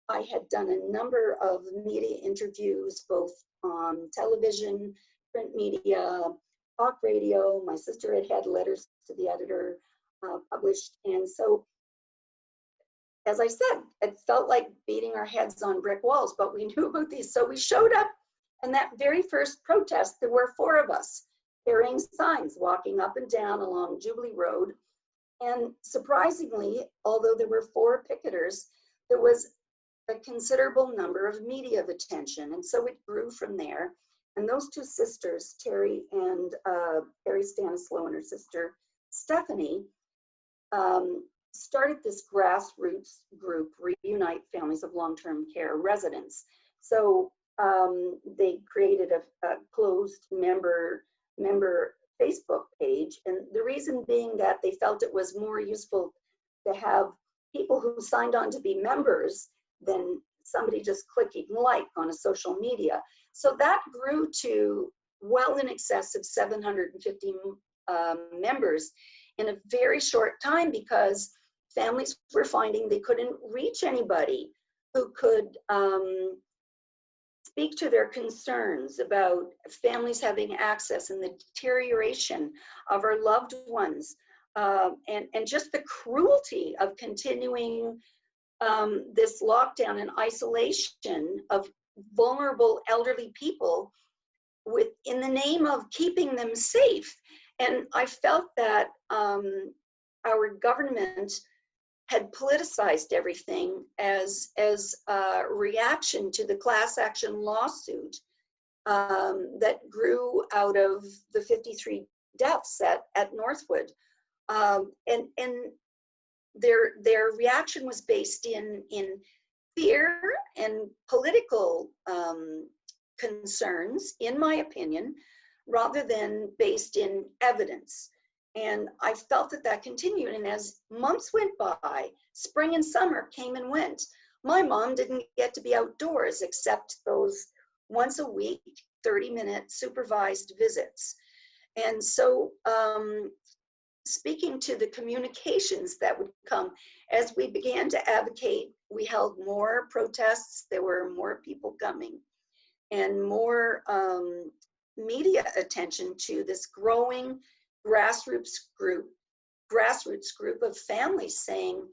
I had done a number of media interviews, both on television, print media, talk radio. My sister had had letters to the editor published. And so, as I said, it felt like beating our heads on brick walls, but we knew about these. So we showed up, and that very first protest, there were 4 of us carrying signs, walking up and down along Jubilee Road. And surprisingly, although there were 4 picketers, there was a considerable number of media attention. And so it grew from there. And those 2 sisters, Terry Stanislaw and her sister, Stephanie, started this grassroots group, Reunite Families of Long-Term Care Residents. So they created a closed member Facebook page. And the reason being that they felt it was more useful to have people who signed on to be members than somebody just clicking like on a social media. So that grew to well in excess of 750 members in a very short time, because families were finding they couldn't reach anybody who could speak to their concerns about families having access and the deterioration of our loved ones, and just the cruelty of continuing this lockdown and isolation of vulnerable elderly people in the name of keeping them safe. And I felt that our government had politicized everything as a reaction to the class action lawsuit that grew out of the 53 deaths at Northwood. And their reaction was based in fear and political concerns, in my opinion, rather than based in evidence. And I felt that continued. And as months went by, spring and summer came and went, my mom didn't get to be outdoors except those once a week, 30-minute supervised visits. And so speaking to the communications that would come, as we began to advocate, we held more protests, there were more people coming, and more media attention to this growing grassroots group of families saying,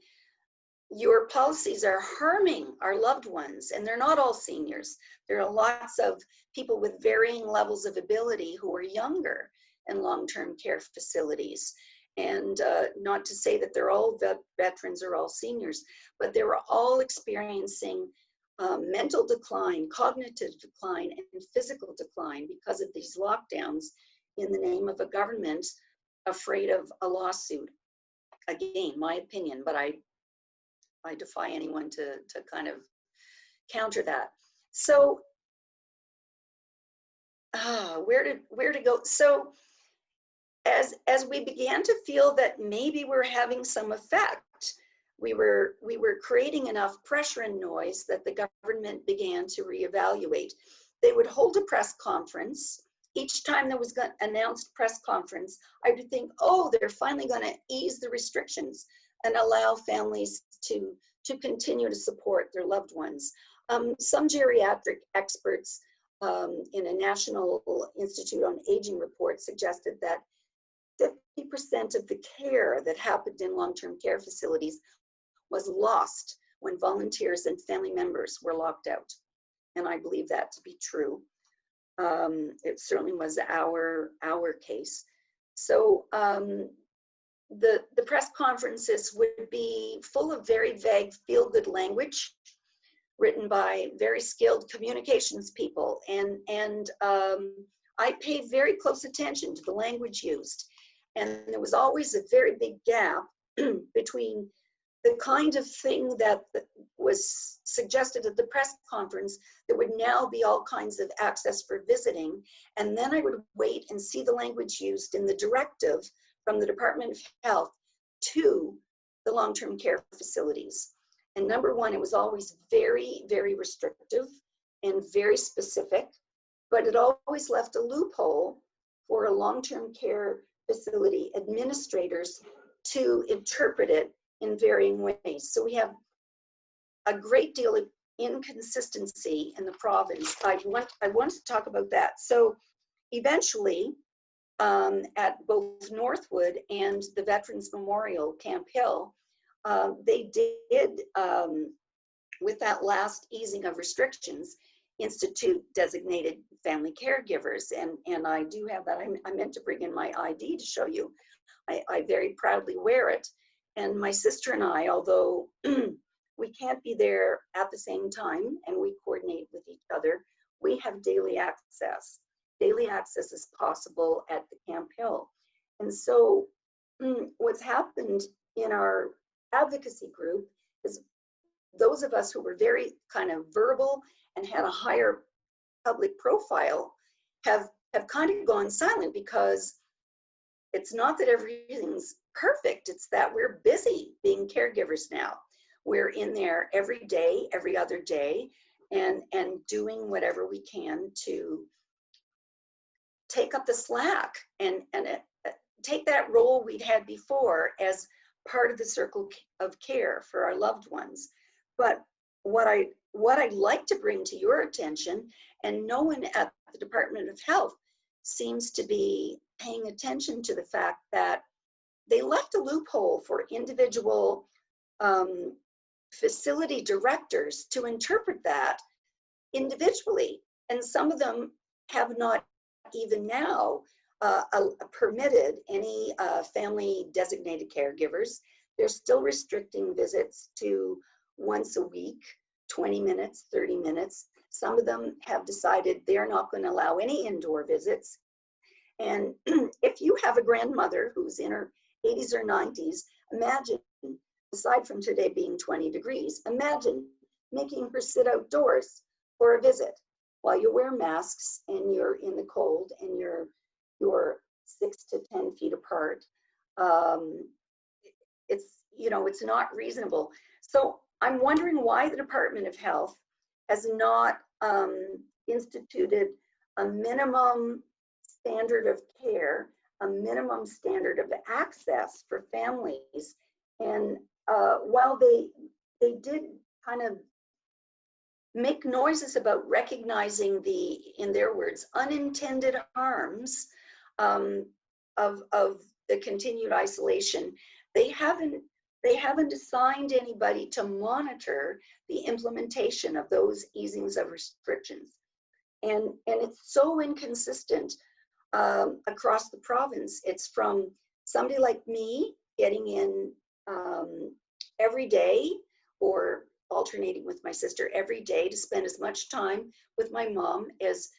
your policies are harming our loved ones. And they're not all seniors. There are lots of people with varying levels of ability who are younger in long-term care facilities. And not to say that they're all veterans or all seniors, but they were all experiencing mental decline, cognitive decline, and physical decline because of these lockdowns in the name of a government afraid of a lawsuit. Again, my opinion, but I defy anyone to kind of counter that. So where to go? So as we began to feel that maybe we're having some effect, we were creating enough pressure and noise that the government began to reevaluate. They would hold a press conference. Each time there was an announced press conference, I would think, oh, they're finally going to ease the restrictions and allow families to continue to support their loved ones. Some geriatric experts in a National Institute on Aging report suggested that 50% of the care that happened in long-term care facilities was lost when volunteers and family members were locked out. And I believe that to be true. It certainly was our case. So the press conferences would be full of very vague feel-good language written by very skilled communications people. And I paid very close attention to the language used. And there was always a very big gap between the kind of thing that was suggested at the press conference that would now be all kinds of access for visiting. And then I would wait and see the language used in the directive from the Department of Health to the long-term care facilities. And number one, it was always very, very restrictive and very specific, but it always left a loophole for a long-term care facility administrators to interpret it in varying ways. So we have a great deal of inconsistency in the province. I want to talk about that. So eventually, at both Northwood and the Veterans Memorial, Camp Hill, they did, with that last easing of restrictions, institute designated family caregivers. And I do have that. I meant to bring in my ID to show you. I very proudly wear it. And my sister and I, although we can't be there at the same time and we coordinate with each other, we have daily access. Daily access is possible at the Camp Hill. And so what's happened in our advocacy group is those of us who were very kind of verbal and had a higher public profile have kind of gone silent, because it's not that everything's perfect, it's that we're busy being caregivers now. We're in there every day, every other day, and doing whatever we can to take up the slack and take that role we'd had before as part of the circle of care for our loved ones. But what I'd like to bring to your attention, and no one at the Department of Health seems to be paying attention to the fact that they left a loophole for individual facility directors to interpret that individually. And some of them have not even now permitted any family designated caregivers. They're still restricting visits to once a week, 20 minutes, 30 minutes. Some of them have decided they're not going to allow any indoor visits. And if you have a grandmother who's in her 80s or 90s, imagine, aside from today being 20 degrees, imagine making her sit outdoors for a visit while you wear masks and you're in the cold and you're 6 to 10 feet apart. It's not reasonable. So I'm wondering why the Department of Health has not instituted a minimum standard of care, a minimum standard of access for families. And while they did kind of make noises about recognizing the, in their words, unintended harms of the continued isolation, they haven't assigned anybody to monitor the implementation of those easings of restrictions. And it's so inconsistent across the province. It's from somebody like me getting in every day or alternating with my sister every day to spend as much time with my mom as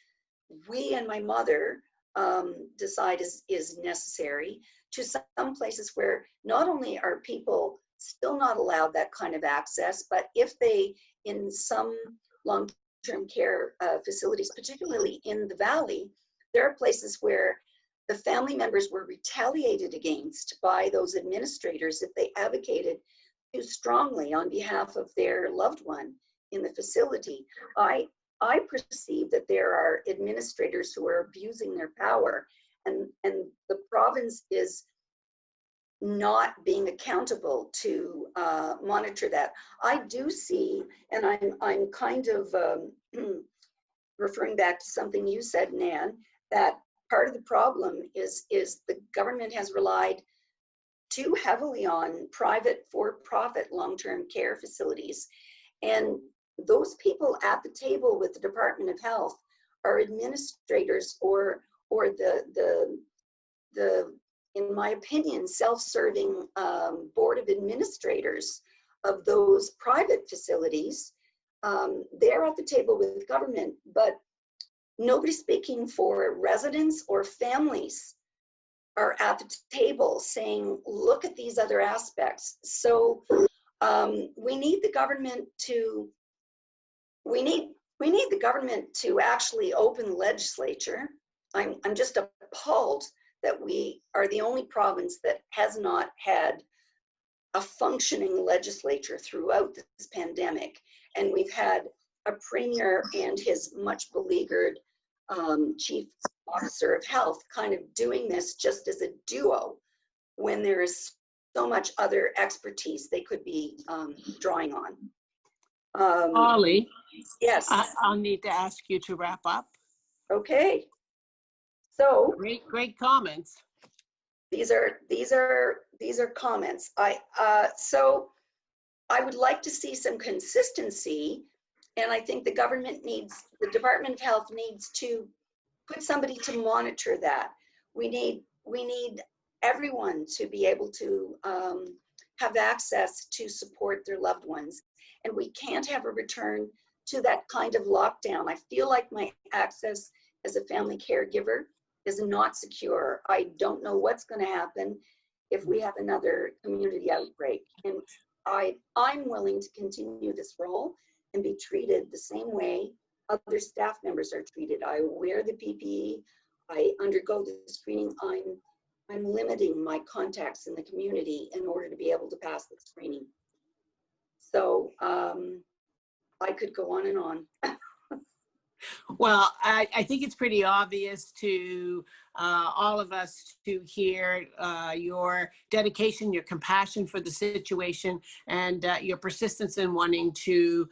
we and my mother decide is necessary, to some places where not only are people still not allowed that kind of access, but if they, in some long-term care facilities, particularly in the Valley, there are places where the family members were retaliated against by those administrators if they advocated too strongly on behalf of their loved one in the facility. I perceive that there are administrators who are abusing their power, and the province is not being accountable to monitor that. I do see, and I'm kind of referring back to something you said, Nan, that part of the problem is the government has relied too heavily on private for-profit long-term care facilities. And those people at the table with the Department of Health are administrators or the in my opinion, self-serving board of administrators of those private facilities. They're at the table with government, but nobody speaking for residents or families are at the table saying, look at these other aspects. So we need the government to, we need the government to actually open the legislature. I'm just appalled that we are the only province that has not had a functioning legislature throughout this pandemic. And we've had a premier and his much beleaguered chief officer of health kind of doing this just as a duo when there is so much other expertise they could be drawing on. Holly, Yes. I'll need to ask you to wrap up. Okay. So great comments. These are comments. So I would like to see some consistency, and I think the Department of Health needs to put somebody to monitor that. We need everyone to be able to have access to support their loved ones, and we can't have a return to that kind of lockdown. I feel like my access as a family caregiver is not secure. I don't know what's going to happen if we have another community outbreak. And I'm willing to continue this role and be treated the same way other staff members are treated. I wear the PPE, I undergo the screening. I'm limiting my contacts in the community in order to be able to pass the screening. So I could go on and on. Well, I think it's pretty obvious to all of us to hear your dedication, your compassion for the situation, and your persistence in wanting to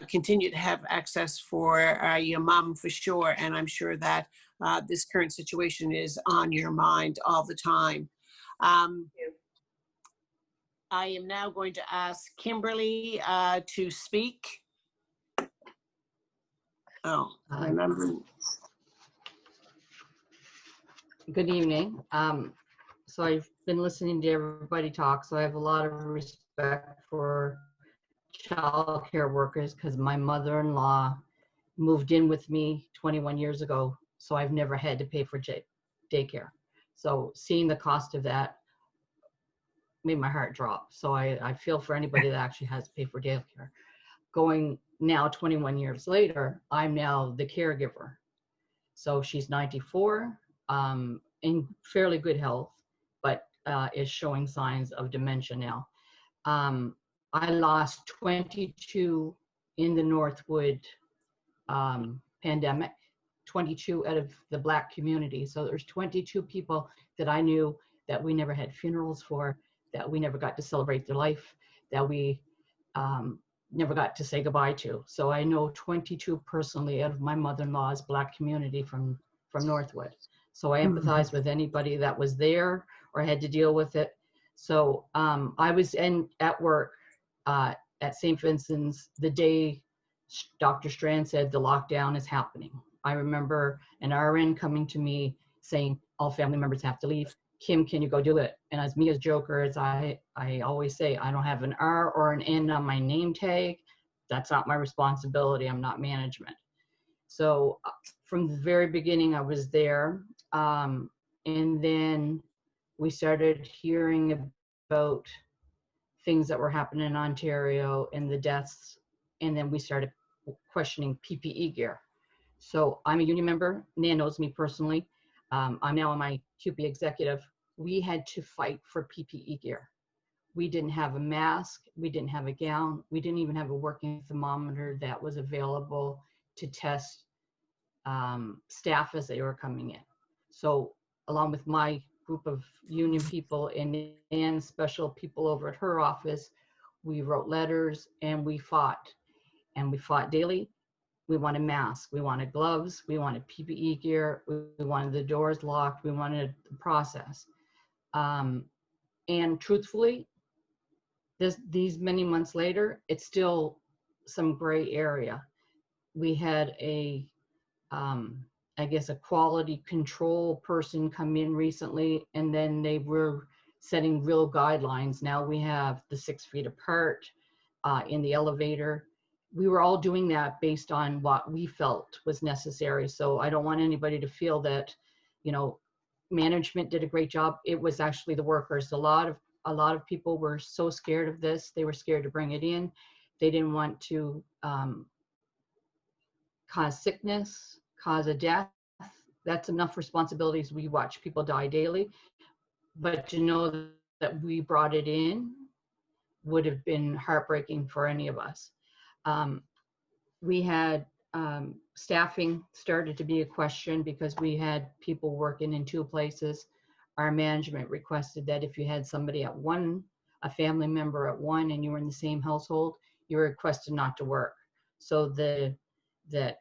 continue to have access for your mom for sure. And I'm sure that this current situation is on your mind all the time. I am now going to ask Kimberly to speak. Oh, I remember. Good evening. So I've been listening to everybody talk, so I have a lot of respect for childcare workers because my mother-in-law moved in with me 21 years ago, so I've never had to pay for daycare. So seeing the cost of that made my heart drop. So I feel for anybody that actually has to pay for daycare. Going now 21 years later, I'm now the caregiver. So she's 94, in fairly good health, but is showing signs of dementia now. I lost 22 in the Northwood pandemic, 22 out of the Black community. So there's 22 people that I knew that we never had funerals for, that we never got to celebrate their life, that we never got to say goodbye to. So I know 22 personally out of my mother-in-law's Black community from Northwood. So I empathize with anybody that was there or had to deal with it. So I was at work at St. Vincent's the day Dr. Strand said the lockdown is happening. I remember an RN coming to me saying, all family members have to leave. Kim, can you go do it? And as me as Joker, as I always say, I don't have an R or an N on my name tag, that's not my responsibility. I'm not management. So from the very beginning, I was there. And then we started hearing about things that were happening in Ontario and the deaths. And then we started questioning PPE gear. So I'm a union member. Nan knows me personally. I'm now on my QP executive. We had to fight for PPE gear. We didn't have a mask. We didn't have a gown. We didn't even have a working thermometer that was available to test staff as they were coming in. So along with my group of union people and special people over at her office, we wrote letters and we fought daily. We wanted masks, we wanted gloves, we wanted PPE gear, we wanted the doors locked, we wanted the process. And truthfully, these many months later, it's still some gray area. We had I guess a quality control person come in recently, and then they were setting real guidelines. Now we have the 6 feet apart in the elevator. We were all doing that based on what we felt was necessary. So I don't want anybody to feel that, you know, management did a great job. It was actually the workers. A lot of people were so scared of this. They were scared to bring it in. They didn't want to cause sickness, cause a death. That's enough responsibilities. We watch people die daily. But to know that we brought it in would have been heartbreaking for any of us. We had staffing started to be a question because we had people working in 2 places. Our management requested that if you had somebody at one, a family member at one, and you were in the same household, you were requested not to work. So that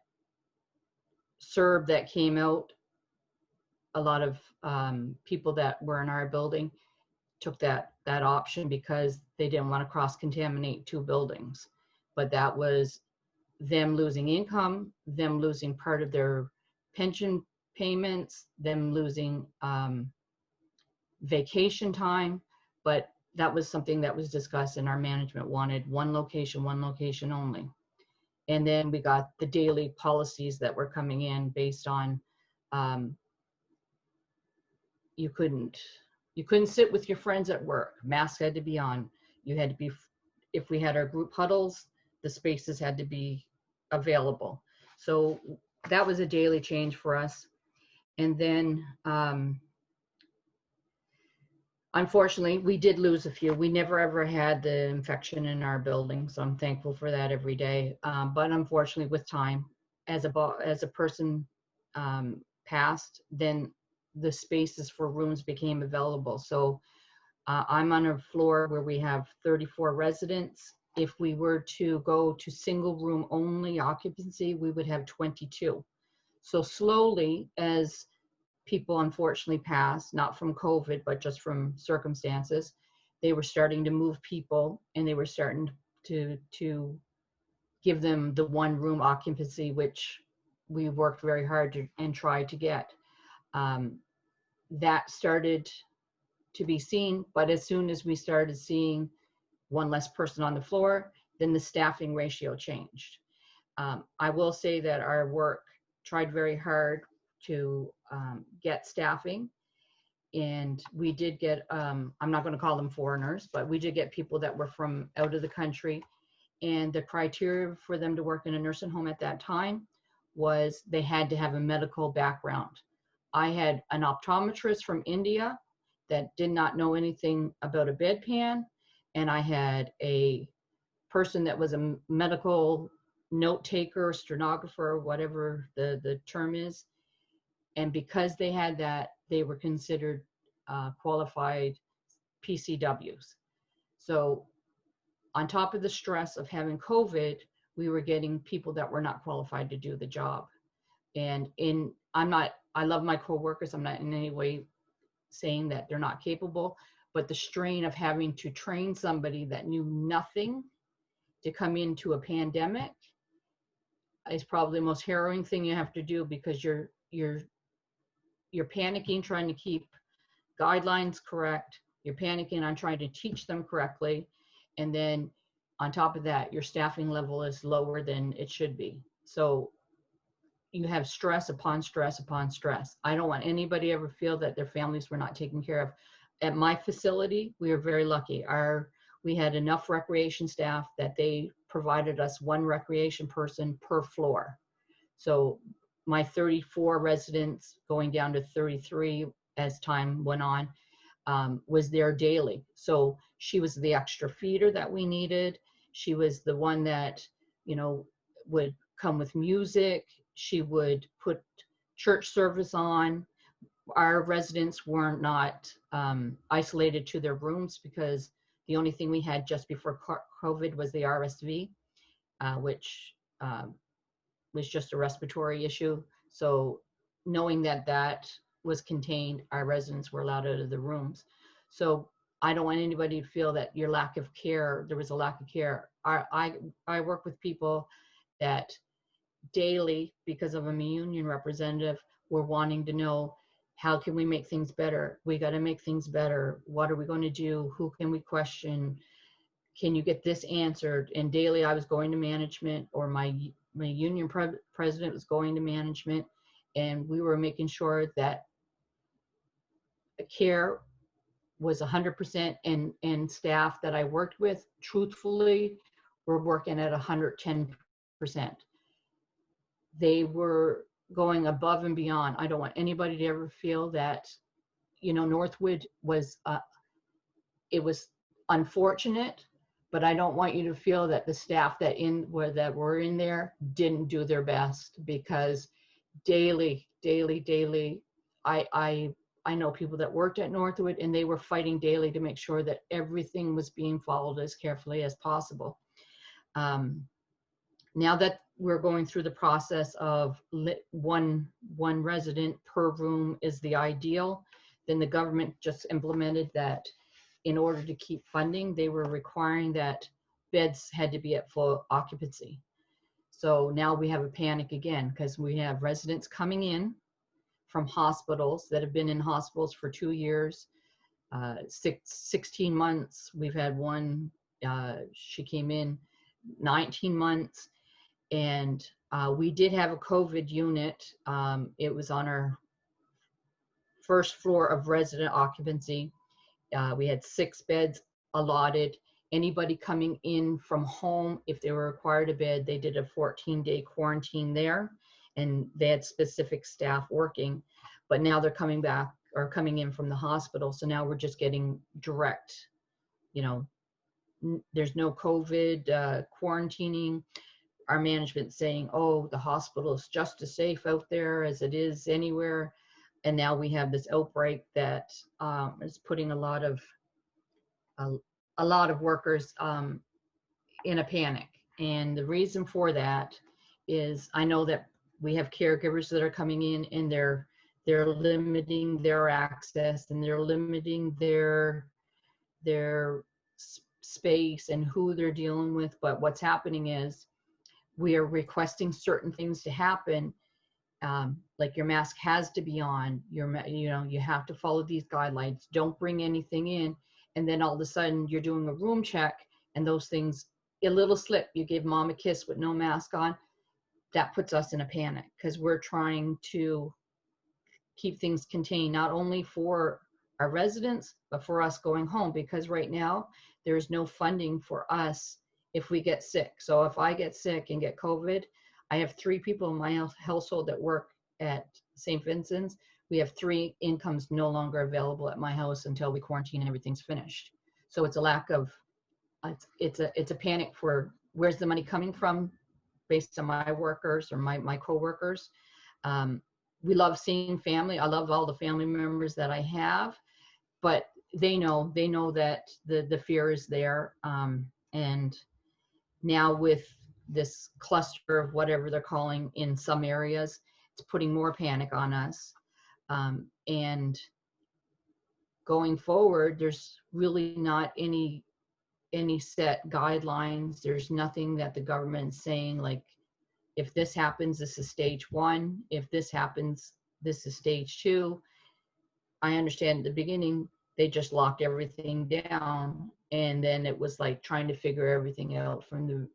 CERB that came out, a lot of people that were in our building took that option because they didn't want to cross-contaminate 2 buildings. But that was them losing income, them losing part of their pension payments, them losing vacation time. But that was something that was discussed, and our management wanted one location only. And then we got the daily policies that were coming in based on you couldn't sit with your friends at work. Masks had to be on. You had to be, if we had our group huddles, the spaces had to be available. So that was a daily change for us. And then unfortunately, we did lose a few. We never ever had the infection in our building, so I'm thankful for that every day. But unfortunately, with time, as a person passed, then the spaces for rooms became available. So I'm on a floor where we have 34 residents. If we were to go to single room only occupancy, we would have 22. So slowly, as people unfortunately passed, not from COVID, but just from circumstances, they were starting to move people, and they were starting to give them the 1 room occupancy, which we worked very hard to and tried to get. That started to be seen, but as soon as we started seeing 1 less person on the floor, then the staffing ratio changed. I will say that our work tried very hard to get staffing, and we did get, I'm not going to call them foreigners, but we did get people that were from out of the country, and the criteria for them to work in a nursing home at that time was they had to have a medical background. I had an optometrist from India that did not know anything about a bedpan, and I had a person that was a medical note taker, stenographer, whatever the term is. And because they had that, they were considered qualified PCWs. So on top of the stress of having COVID, we were getting people that were not qualified to do the job. And I love my coworkers. I'm not in any way saying that they're not capable, but the strain of having to train somebody that knew nothing to come into a pandemic is probably the most harrowing thing you have to do, because you're panicking trying to keep guidelines correct. You're panicking on trying to teach them correctly, and then on top of that, your staffing level is lower than it should be. So you have stress upon stress upon stress. I don't want anybody to ever feel that their families were not taken care of. At my facility, we are very lucky. We had enough recreation staff that they provided us one recreation person per floor. So my 34 residents going down to 33 as time went on, was there daily. So she was the extra feeder that we needed. She was the one that, you know, would come with music. She would put church service on. Our residents were not isolated to their rooms because the only thing we had just before COVID was the RSV, which was just a respiratory issue. So knowing that that was contained, our residents were allowed out of the rooms. So I don't want anybody to feel that your lack of care, there was a lack of care. I work with people that daily, because of a union representative, were wanting to know, how can we make things better? We got to make things better. What are we going to do? Who can we question? Can you get this answered? And daily I was going to management, or my union president was going to management, and we were making sure that care was 100%, and staff that I worked with, truthfully, were working at 110%. They were going above and beyond. I don't want anybody to ever feel that, you know, Northwood was, it was unfortunate, but I don't want you to feel that the staff that were in there didn't do their best, because daily, I know people that worked at Northwood, and they were fighting daily to make sure that everything was being followed as carefully as possible. Now that we're going through the process of one resident per room is the ideal, then the government just implemented that in order to keep funding, they were requiring that beds had to be at full occupancy. So now we have a panic again, because we have residents coming in from hospitals that have been in hospitals for 2 years, 16 months. We've had one, she came in 19 months, and we did have a COVID unit. It was on our first floor of resident occupancy. We had 6 beds allotted. Anybody coming in from home, if they were required a bed, they did a 14-day quarantine there, and they had specific staff working. But now they're coming back, or coming in from the hospital. So now we're just getting direct, you know, there's no COVID quarantining. Our management saying, oh, the hospital is just as safe out there as it is anywhere. And now we have this outbreak that is putting a lot of workers in a panic. And the reason for that is, I know that we have caregivers that are coming in, and they're limiting their access, and they're limiting their space and who they're dealing with. But what's happening is, we are requesting certain things to happen, like your mask has to be on, you have to follow these guidelines, don't bring anything in. And then all of a sudden you're doing a room check, and those things, a little slip, you give mom a kiss with no mask on, that puts us in a panic, because we're trying to keep things contained, not only for our residents, but for us going home, because right now there's no funding for us if we get sick. So if I get sick and get COVID, I have 3 people in my household that work at St. Vincent's. We have 3 incomes no longer available at my house until we quarantine and everything's finished. So it's a lack of, it's a panic for, where's the money coming from, based on my workers or my co-workers. We love seeing family. I love all the family members that I have, but they know that the fear is there. And now with this cluster of whatever they're calling in some areas, it's putting more panic on us. And going forward, there's really not any set guidelines. There's nothing that the government's saying, like, if this happens, this is stage 1. If this happens, this is stage 2. I understand at the beginning, they just locked everything down. And then it was like trying to figure everything out from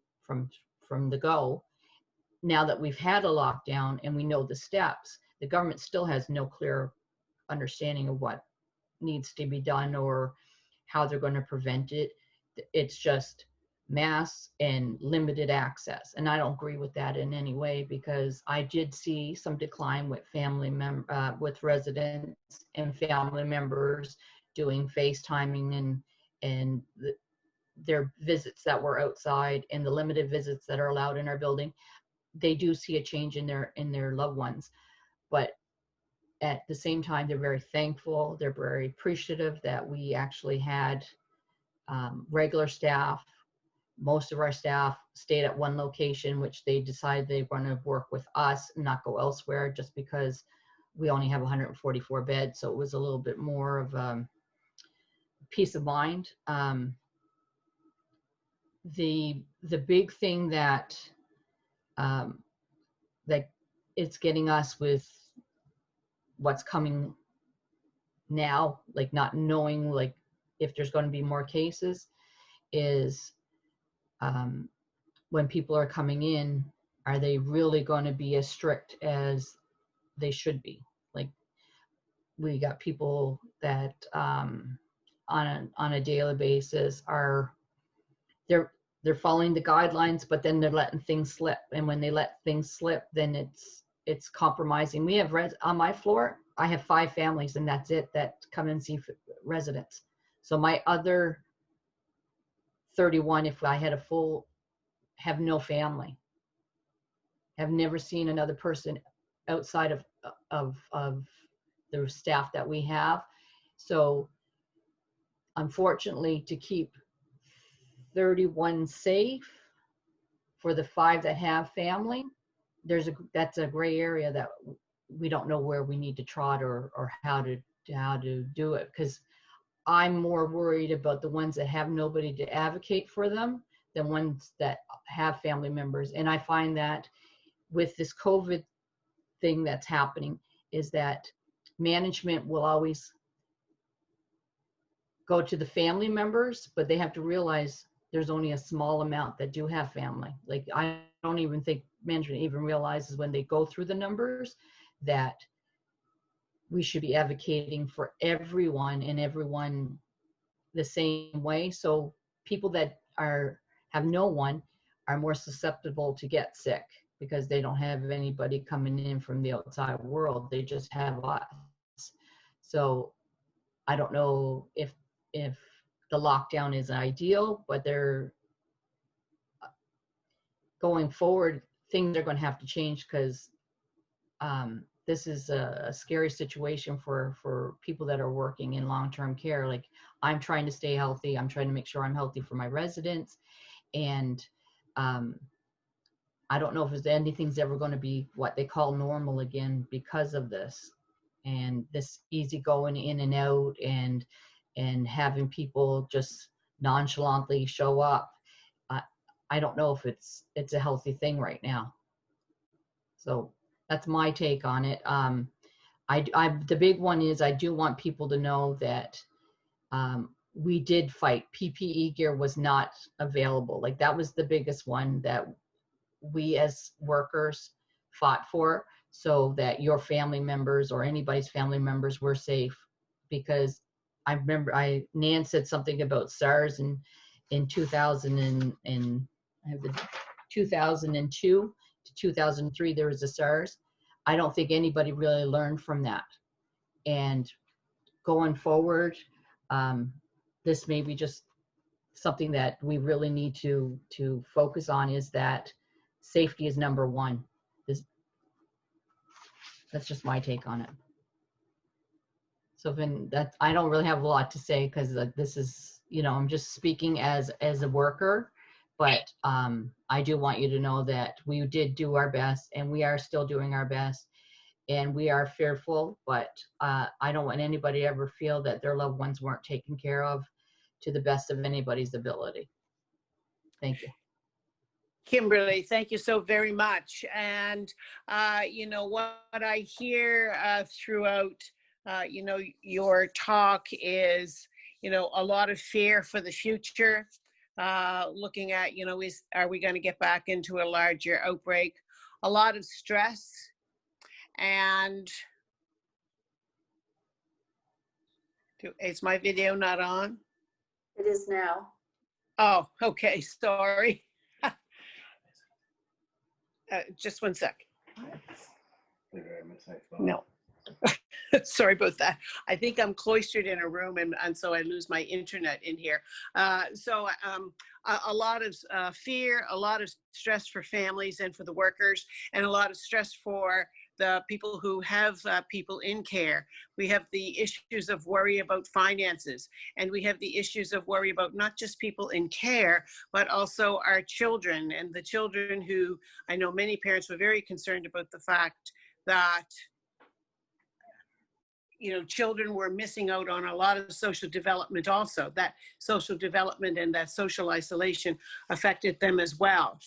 the go. Now that we've had a lockdown and we know the steps, the government still has no clear understanding of what needs to be done or how they're going to prevent it. It's just masks and limited access. And I don't agree with that in any way, because I did see some decline with with residents and family members doing FaceTiming and their visits that were outside and the limited visits that are allowed in our building. They do see a change in their loved ones, but at the same time, they're very thankful. They're very appreciative that we actually had regular staff. Most of our staff stayed at one location, which they decided they want to work with us and not go elsewhere, just because we only have 144 beds. So it was a little bit more of peace of mind. The big thing that that it's getting us with what's coming now, like not knowing like if there's going to be more cases, is when people are coming in, are they really going to be as strict as they should be? Like, we got people that on a daily basis they're following the guidelines, but then they're letting things slip. And when they let things slip, then it's compromising. We have on my floor, I have 5 families, and that's it, that come and see residents. So my other 31, if I had a full, have no family, have never seen another person outside of the staff that we have. So unfortunately, to keep 31 safe for the 5 that have family, that's a gray area that we don't know where we need to trot or how to do it, because I'm more worried about the ones that have nobody to advocate for them than ones that have family members. And I find that with this COVID thing that's happening, is that management will always go to the family members, but they have to realize there's only a small amount that do have family. Like, I don't even think management even realizes when they go through the numbers that we should be advocating for everyone and everyone the same way. So people that have no one are more susceptible to get sick, because they don't have anybody coming in from the outside world. They just have us. So I don't know if the lockdown is ideal, but they're going forward, things are going to have to change, because this is a scary situation for people that are working in long-term care. Like, I'm trying to stay healthy. I'm trying to make sure I'm healthy for my residents. And I don't know if anything's ever going to be what they call normal again because of this. And this easy going in and out and having people just nonchalantly show up. I don't know if it's a healthy thing right now. So that's my take on it. The big one is, I do want people to know that we did fight. PPE gear was not available. Like, that was the biggest one that we as workers fought for, so that your family members or anybody's family members were safe. Because I remember Nan said something about SARS in 2002 to 2003, there was a SARS. I don't think anybody really learned from that. And going forward, this may be just something that we really need to focus on, is that safety is number one. That's just my take on it. So I don't really have a lot to say, because this is, I'm just speaking as a worker, but I do want you to know that we did do our best, and we are still doing our best, and we are fearful, but I don't want anybody to ever feel that their loved ones weren't taken care of to the best of anybody's ability. Thank you. Kimberly, thank you so very much. And, what I hear throughout, your talk is, a lot of fear for the future, looking at, are we going to get back into a larger outbreak? A lot of stress. And is my video not on? It is now. Oh, okay, sorry. Just one sec. No. Sorry about that. I think I'm cloistered in a room, and so I lose my internet in here. So a lot of fear, a lot of stress for families and for the workers, and a lot of stress for the people who have people in care. We have the issues of worry about finances, and we have the issues of worry about not just people in care, but also our children, and the children who, I know many parents were very concerned about the fact that children were missing out on a lot of social development also. That social development and that social isolation affected them as well.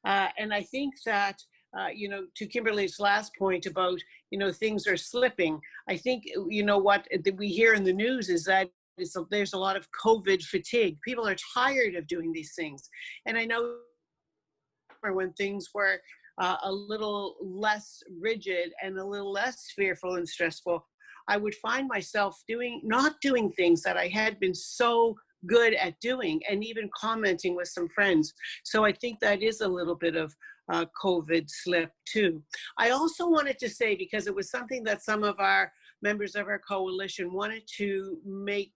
And I think that, to Kimberly's last point about, things are slipping. I think, what we hear in the news is that there's a lot of COVID fatigue. People are tired of doing these things. And I know when things were a little less rigid and a little less fearful and stressful, I would find myself not doing things that I had been so good at doing, and even commenting with some friends. So I think that is a little bit of COVID slip too. I also wanted to say, because it was something that some of our members of our coalition wanted to make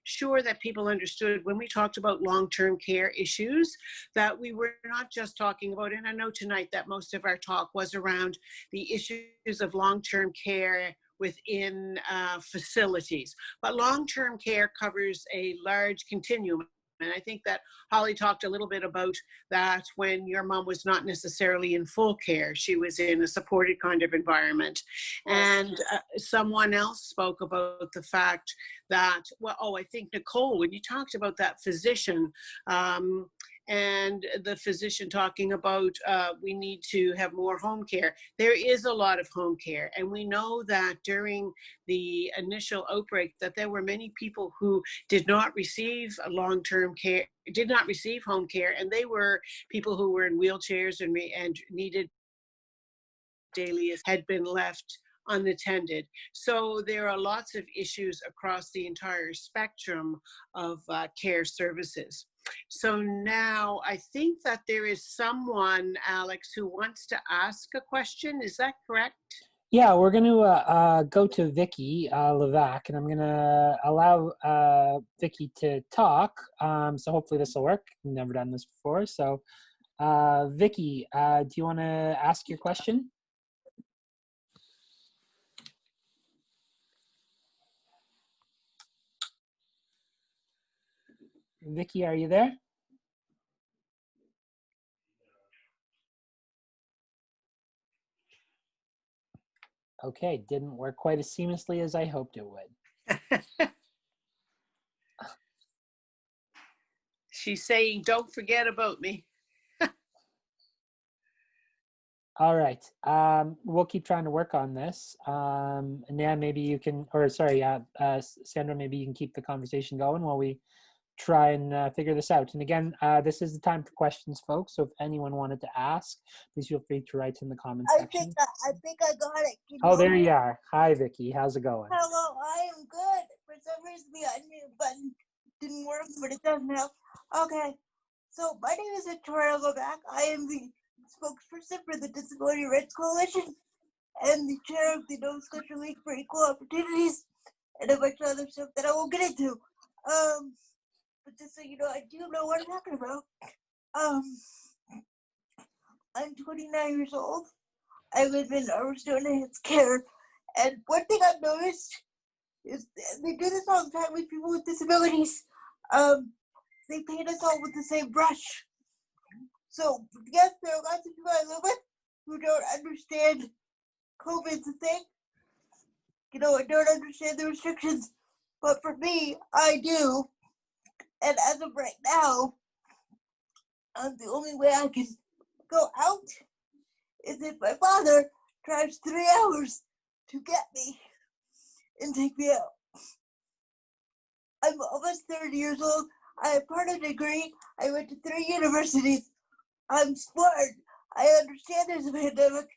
sure that people understood when we talked about long-term care issues, that we were not just talking about, and I know tonight that most of our talk was around the issues of long-term care within facilities. But long-term care covers a large continuum. And I think that Holly talked a little bit about that when your mom was not necessarily in full care. She was in a supported kind of environment. And someone else spoke about the fact that, I think Nicole, when you talked about that physician, and the physician talking about we need to have more home care. There is a lot of home care. And we know that during the initial outbreak that there were many people who did not receive long-term care, did not receive home care. And they were people who were in wheelchairs and needed daily, had been left unattended. So there are lots of issues across the entire spectrum of care services. So now I think that there is someone, Alex, who wants to ask a question. Is that correct? Yeah, we're going to go to Vicky Levac, and I'm going to allow Vicky to talk. So hopefully this will work. I've never done this before. So Vicky, do you want to ask your question? Vicky, are you there? Okay, didn't work quite as seamlessly as I hoped it would. She's saying, don't forget about me. All right, we'll keep trying to work on this. Nan, maybe you can, or sorry, Sandra, maybe you can keep the conversation going while we try and figure this out. And again, this is the time for questions, folks. So if anyone wanted to ask, please feel free to write in the comments section. I think I got it. Oh, there you are. Hi, Vicky. How's it going? Hello, I am good. For some reason, the unmute button didn't work, but it does now. Okay, so my name is Victoria Levac. I am the spokesperson for the Disability Rights Coalition and the chair of the Nova Scotian League for Equal Opportunities, and a bunch of other stuff that I won't get into. But just so you know, I do know what I'm talking about. I'm 29 years old. I live in Arizona Care, and one thing I've noticed is they do this all the time with people with disabilities. They paint us all with the same brush. So yes, there are lots of people I live with who don't understand COVID's a thing. I don't understand the restrictions, but for me, I do. And as of right now, the only way I can go out is if my father drives 3 hours to get me and take me out. I'm almost 30 years old. I have part of a degree. I went to 3 universities. I'm smart. I understand there's a pandemic.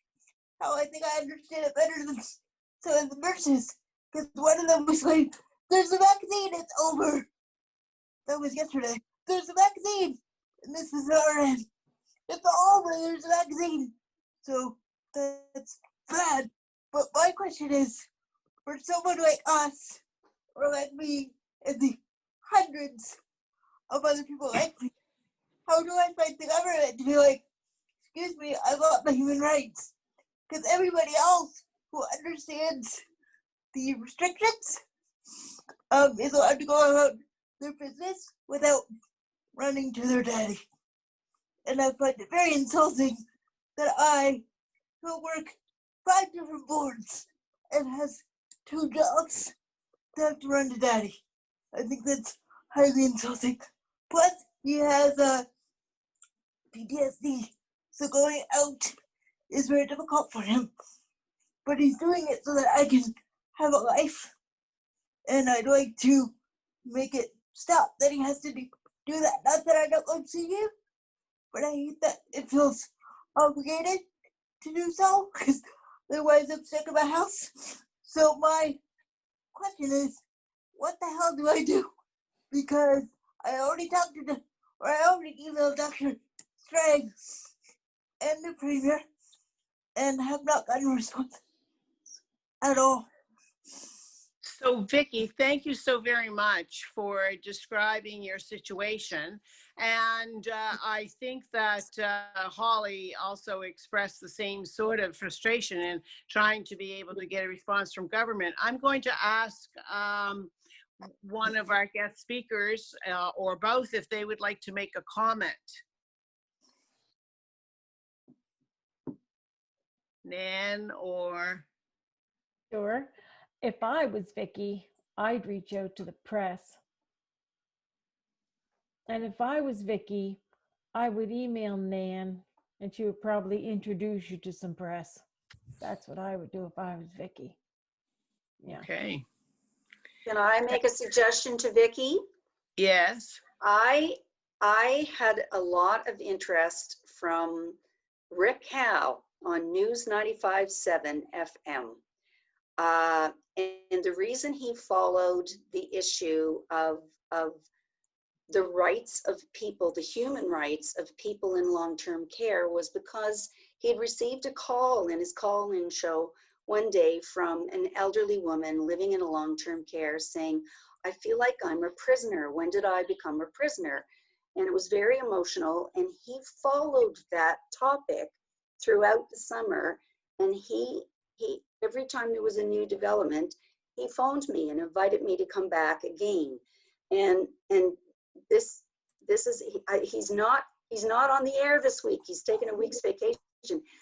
How I think I understand it better than some of the nurses. Because one of them was like, there's a vaccine, it's over. That was yesterday. There's a vaccine. And this is our end. It's over, there's a vaccine. So that's bad. But my question is, for someone like us, or like me, and the hundreds of other people like me, how do I fight the government to be like, excuse me, I want my human rights? Because everybody else who understands the restrictions is allowed to go about their business without running to their daddy. And I find it very insulting that I, who work 5 different boards and has 2 jobs, to have to run to daddy. I think that's highly insulting. Plus, he has PTSD, so going out is very difficult for him. But he's doing it so that I can have a life, and I'd like to make it stop that he has to do that. Not that I don't want to see him, but I hate that it feels obligated to do so, because otherwise I'm stuck in my house. So my question is, what the hell do I do? Because I already talked to I already emailed Dr. Strang and the Premier and have not gotten a response at all. So Vicki, thank you so very much for describing your situation. And I think that Holly also expressed the same sort of frustration in trying to be able to get a response from government. I'm going to ask one of our guest speakers or both if they would like to make a comment. Nan or? Sure. If I was Vicki, I'd reach out to the press. And if I was Vicki, I would email Nan and she would probably introduce you to some press. That's what I would do if I was Vicki. Yeah. Okay. Can I make a suggestion to Vicki? Yes. I had a lot of interest from Rick Howe on News 95.7 FM. And the reason he followed the issue of the rights of people, the human rights of people in long-term care, was because he had received a call in his call-in show one day from an elderly woman living in a long-term care saying, I feel like I'm a prisoner. When did I become a prisoner? And it was very emotional. And he followed that topic throughout the summer. And he every time there was a new development, he phoned me and invited me to come back again. And this is, he's not on the air this week. He's taking a week's vacation,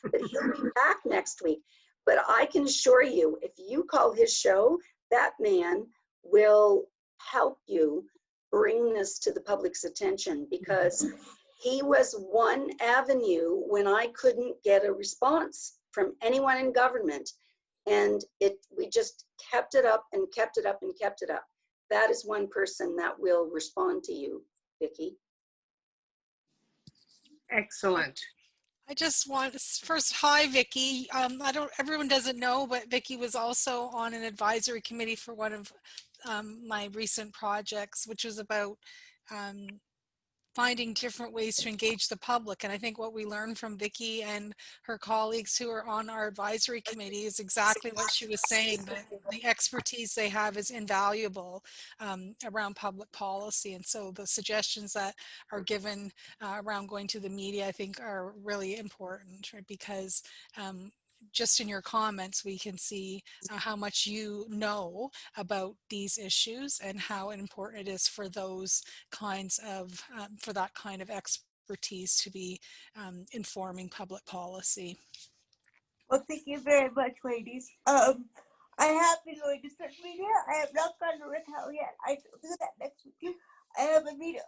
but he'll be back next week. But I can assure you, if you call his show, that man will help you bring this to the public's attention, because he was one avenue when I couldn't get a response from anyone in government. And we just kept it up and kept it up and kept it up. That is one person that will respond to you, Vicki. Excellent. I just want first, hi Vicki. Everyone doesn't know, but Vicki was also on an advisory committee for one of my recent projects, which was about finding different ways to engage the public. And I think what we learned from Vicki and her colleagues who are on our advisory committee is exactly what she was saying, that the expertise they have is invaluable around public policy. And so the suggestions that are given around going to the media, I think are really important, right? Because just in your comments, we can see how much you know about these issues and how important it is for those kinds of, for that kind of expertise to be informing public policy. Well, thank you very much, ladies. I have been going to social media. I have not gone to Rick Howe yet. I will do that next week. I have a meeting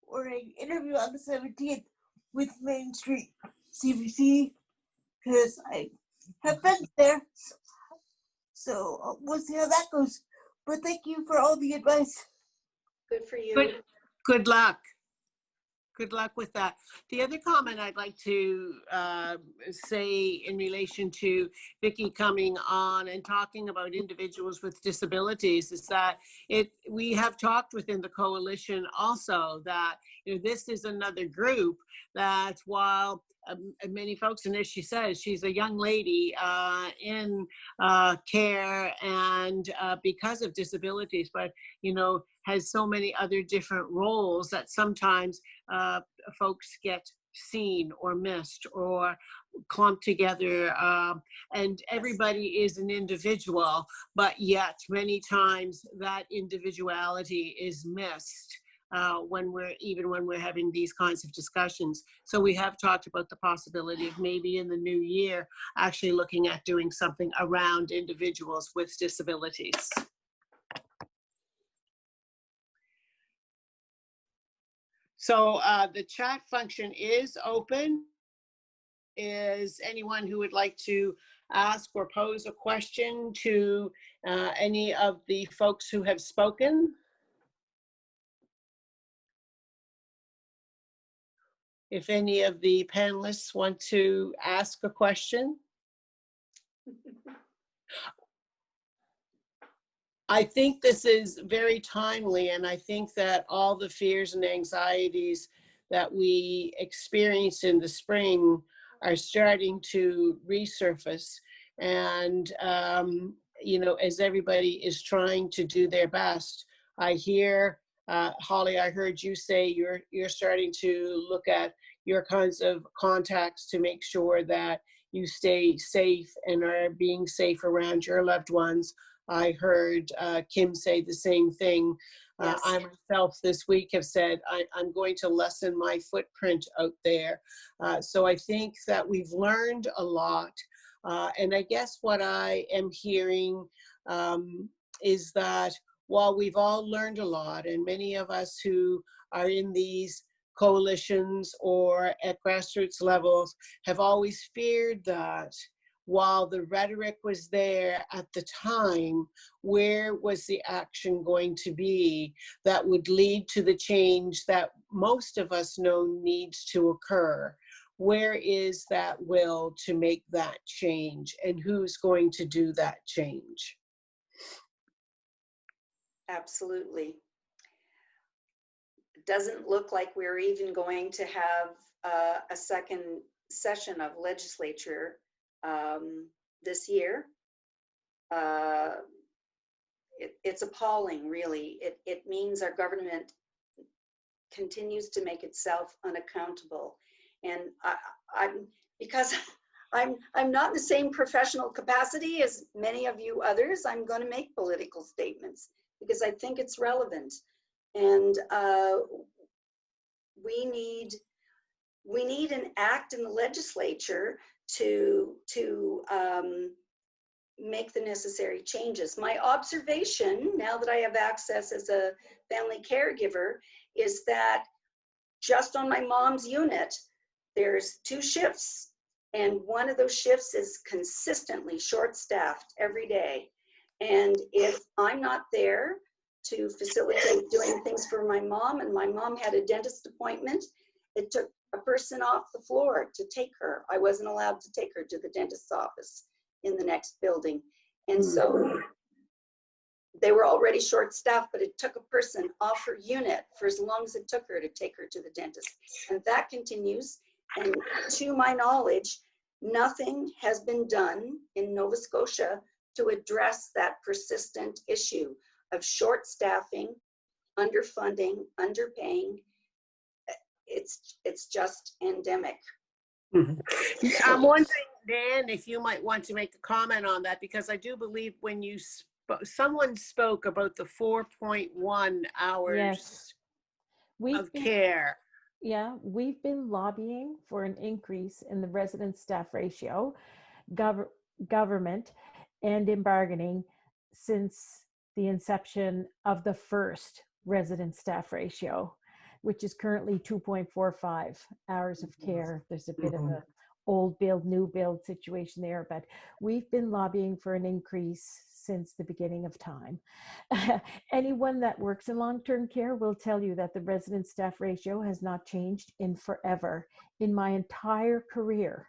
or an interview on the 17th with Main Street CBC, because I have been there. So we'll see how that goes. but thank you for all the advice. Good for you. Good luck. Good luck with that. The other comment I'd like to say in relation to Vicki coming on and talking about individuals with disabilities is that we have talked within the coalition also that this is another group that while many folks, and as she says, she's a young lady in care and because of disabilities, but has so many other different roles that sometimes folks get seen or missed or clumped together, and everybody is an individual, but yet many times that individuality is missed when we're having these kinds of discussions. So we have talked about the possibility of maybe in the new year actually looking at doing something around individuals with disabilities. So the chat function is open. Is anyone who would like to ask or pose a question to any of the folks who have spoken? If any of the panelists want to ask a question? I think this is very timely, and I think that all the fears and anxieties that we experienced in the spring are starting to resurface. And, as everybody is trying to do their best, I hear, Holly, I heard you say you're starting to look at your kinds of contacts to make sure that you stay safe and are being safe around your loved ones. I heard Kim say the same thing. Yes. I myself this week have said I'm going to lessen my footprint out there. So I think that we've learned a lot. And I guess what I am hearing is that while we've all learned a lot, and many of us who are in these coalitions or at grassroots levels have always feared that while the rhetoric was there at the time, where was the action going to be that would lead to the change that most of us know needs to occur? Where is that will to make that change, and who's going to do that change? Absolutely. It doesn't look like we're even going to have a second session of legislature this year. It's appalling, really. It means our government continues to make itself unaccountable. And because I'm not in the same professional capacity as many of you others, I'm going to make political statements because I think it's relevant. And we need an act in the legislature to make the necessary changes. My observation, now that I have access as a family caregiver, is that just on my mom's unit, there's 2 shifts, and one of those shifts is consistently short-staffed every day. And if I'm not there to facilitate doing things for my mom, and my mom had a dentist appointment, it took a person off the floor to take her. I wasn't allowed to take her to the dentist's office in the next building. And so they were already short-staffed, but it took a person off her unit for as long as it took her to take her to the dentist. And that continues. And to my knowledge, nothing has been done in Nova Scotia to address that persistent issue of short staffing, underfunding, underpaying. It's just endemic. I'm wondering, Dan, if you might want to make a comment on that, because I do believe when you someone spoke about the 4.1 hours of care. Yeah, we've been lobbying for an increase in the resident staff ratio, government, and in bargaining since the inception of the first resident staff ratio, which is currently 2.45 hours of care. There's a bit of a old build, new build situation there, but we've been lobbying for an increase since the beginning of time. Anyone that works in long-term care will tell you that the resident staff ratio has not changed in forever. In my entire career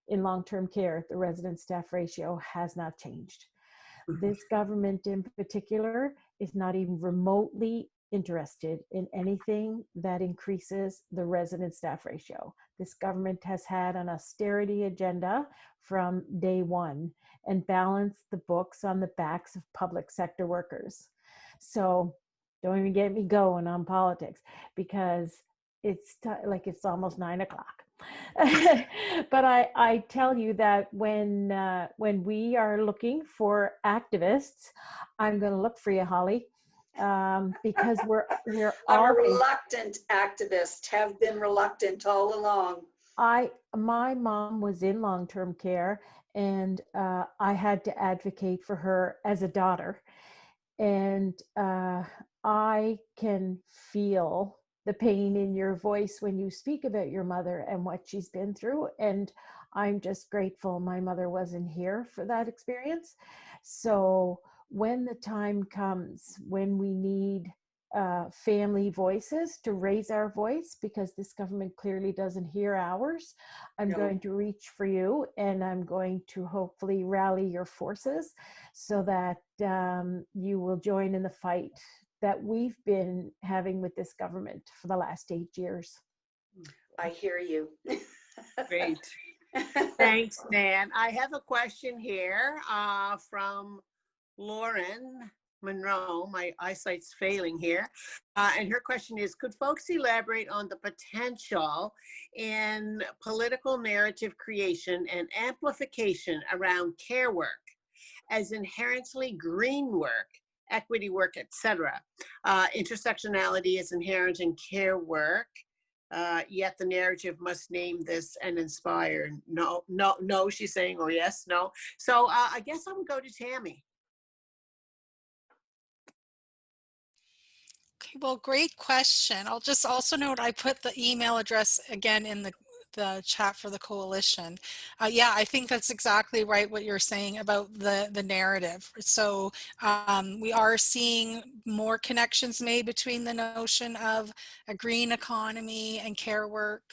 in long-term care, the resident staff ratio has not changed. This government in particular is not even remotely interested in anything that increases the resident staff ratio. This government has had an austerity agenda from day one and balanced the books on the backs of public sector workers. So don't even get me going on politics, because it's like it's almost 9 o'clock. But I tell you that when we are looking for activists, I'm going to look for you, Holly, because we're I'm a always. reluctant activist, have been reluctant all along. My mom was in long-term care, and I had to advocate for her as a daughter, and I can feel the pain in your voice when you speak about your mother and what she's been through. And I'm just grateful my mother wasn't here for that experience. So when the time comes when we need family voices to raise our voice, because this government clearly doesn't hear ours, I'm going to reach for you, and I'm going to hopefully rally your forces so that you will join in the fight that we've been having with this government for the last 8 years. I hear you. Great. Thanks, Nan. I have a question here from Lauren Monroe. My eyesight's failing here. And her question is, could folks elaborate on the potential in political narrative creation and amplification around care work as inherently green work, equity work, etc. Intersectionality is inherent in care work, yet the narrative must name this and inspire. No, she's saying, or yes, no. So I guess I'm gonna go to Tammy. Okay, well, great question. I'll just also note I put the email address again in the chat for the coalition. Yeah, I think that's exactly right what you're saying about the narrative. So we are seeing more connections made between the notion of a green economy and care work.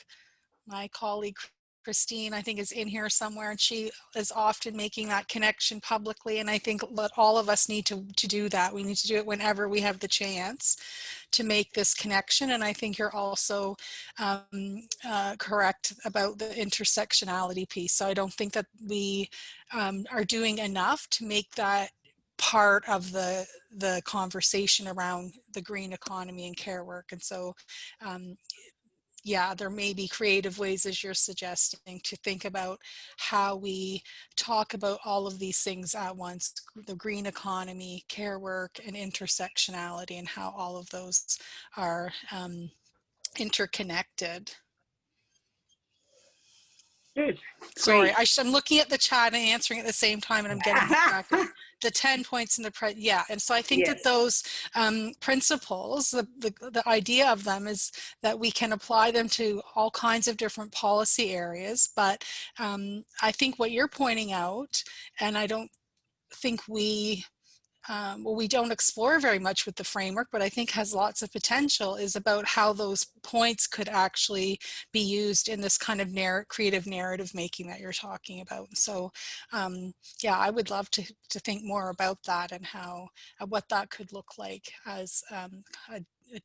My colleague Christine, I think, is in here somewhere, and she is often making that connection publicly, and I think all of us need to do that. We need to do it whenever we have the chance to make this connection. And I think you're also correct about the intersectionality piece. So I don't think that we are doing enough to make that part of the conversation around the green economy and care work. And so yeah, there may be creative ways, as you're suggesting, to think about how we talk about all of these things at once, the green economy, care work, and intersectionality, and how all of those are interconnected. Good. Sorry, I'm looking at the chat and answering at the same time, and I'm getting the 10 points in the yeah. And so I think that those principles, the idea of them is that we can apply them to all kinds of different policy areas. But I think what you're pointing out, and I don't think we don't explore very much with the framework, but I think has lots of potential, is about how those points could actually be used in this kind of creative narrative making that you're talking about. So yeah, I would love to think more about that and how what that could look like as a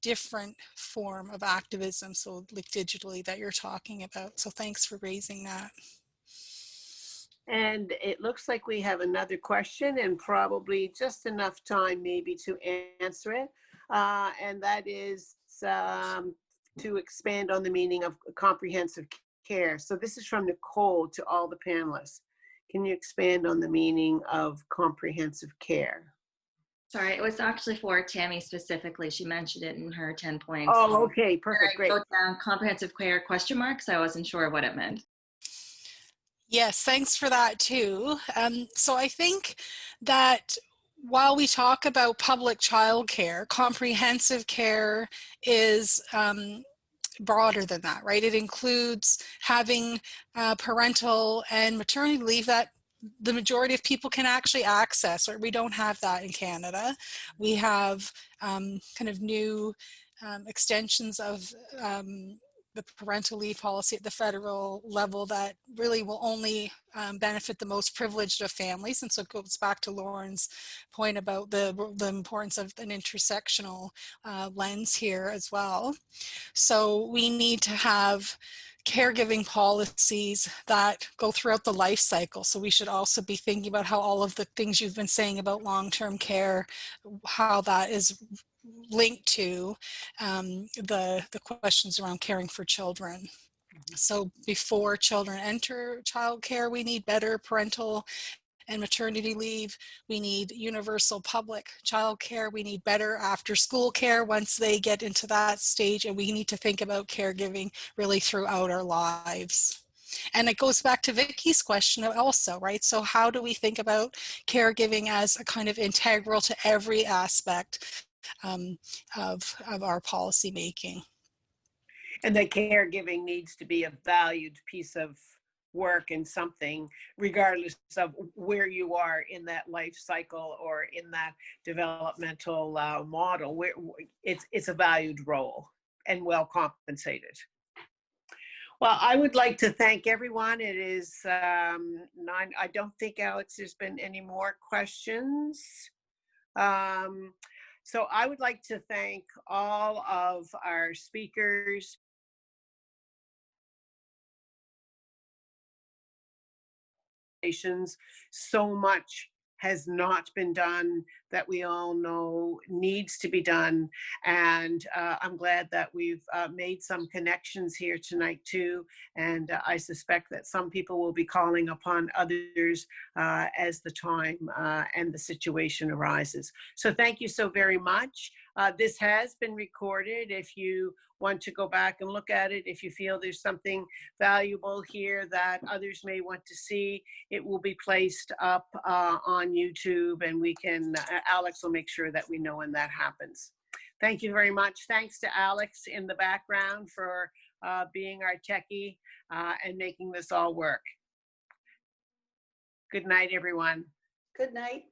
different form of activism, so like digitally, that you're talking about. So thanks for raising that. And it looks like we have another question, and probably just enough time maybe to answer it. And that is to expand on the meaning of comprehensive care. So this is from Nicole to all the panelists. Can you expand on the meaning of comprehensive care? Sorry, it was actually for Tammy specifically. She mentioned it in her 10 points. Oh, okay, perfect, great. I wrote down comprehensive care ? So I wasn't sure what it meant. Yes, thanks for that too. So I think that while we talk about public childcare, comprehensive care is broader than that, right? It includes having parental and maternity leave that the majority of people can actually access, or we don't have that in Canada. We have kind of new extensions of the parental leave policy at the federal level that really will only benefit the most privileged of families. And so it goes back to Lauren's point about the importance of an intersectional lens here as well. So we need to have caregiving policies that go throughout the life cycle. So we should also be thinking about how all of the things you've been saying about long-term care, how that is linked to the questions around caring for children. So before children enter childcare, we need better parental and maternity leave. We need universal public childcare. We need better after school care once they get into that stage. And we need to think about caregiving really throughout our lives. And it goes back to Vicky's question also, right? So how do we think about caregiving as a kind of integral to every aspect of our policy making? And that caregiving needs to be a valued piece of work and something, regardless of where you are in that life cycle or in that developmental model, where it's a valued role and well compensated. Well, I would like to thank everyone. It is 9. I don't think, Alex, there's been any more questions. So I would like to thank all of our speakers. So much has not been done that we all know needs to be done. And I'm glad that we've made some connections here tonight too. And I suspect that some people will be calling upon others as the time and the situation arises. So thank you so very much. This has been recorded. If you want to go back and look at it, if you feel there's something valuable here that others may want to see, it will be placed up on YouTube, and we can, Alex will make sure that we know when that happens. Thank you very much. Thanks to Alex in the background for being our techie and making this all work. Good night, everyone. Good night.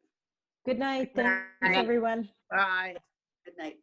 Good night. Good night. Thanks, everyone. Bye. Good night.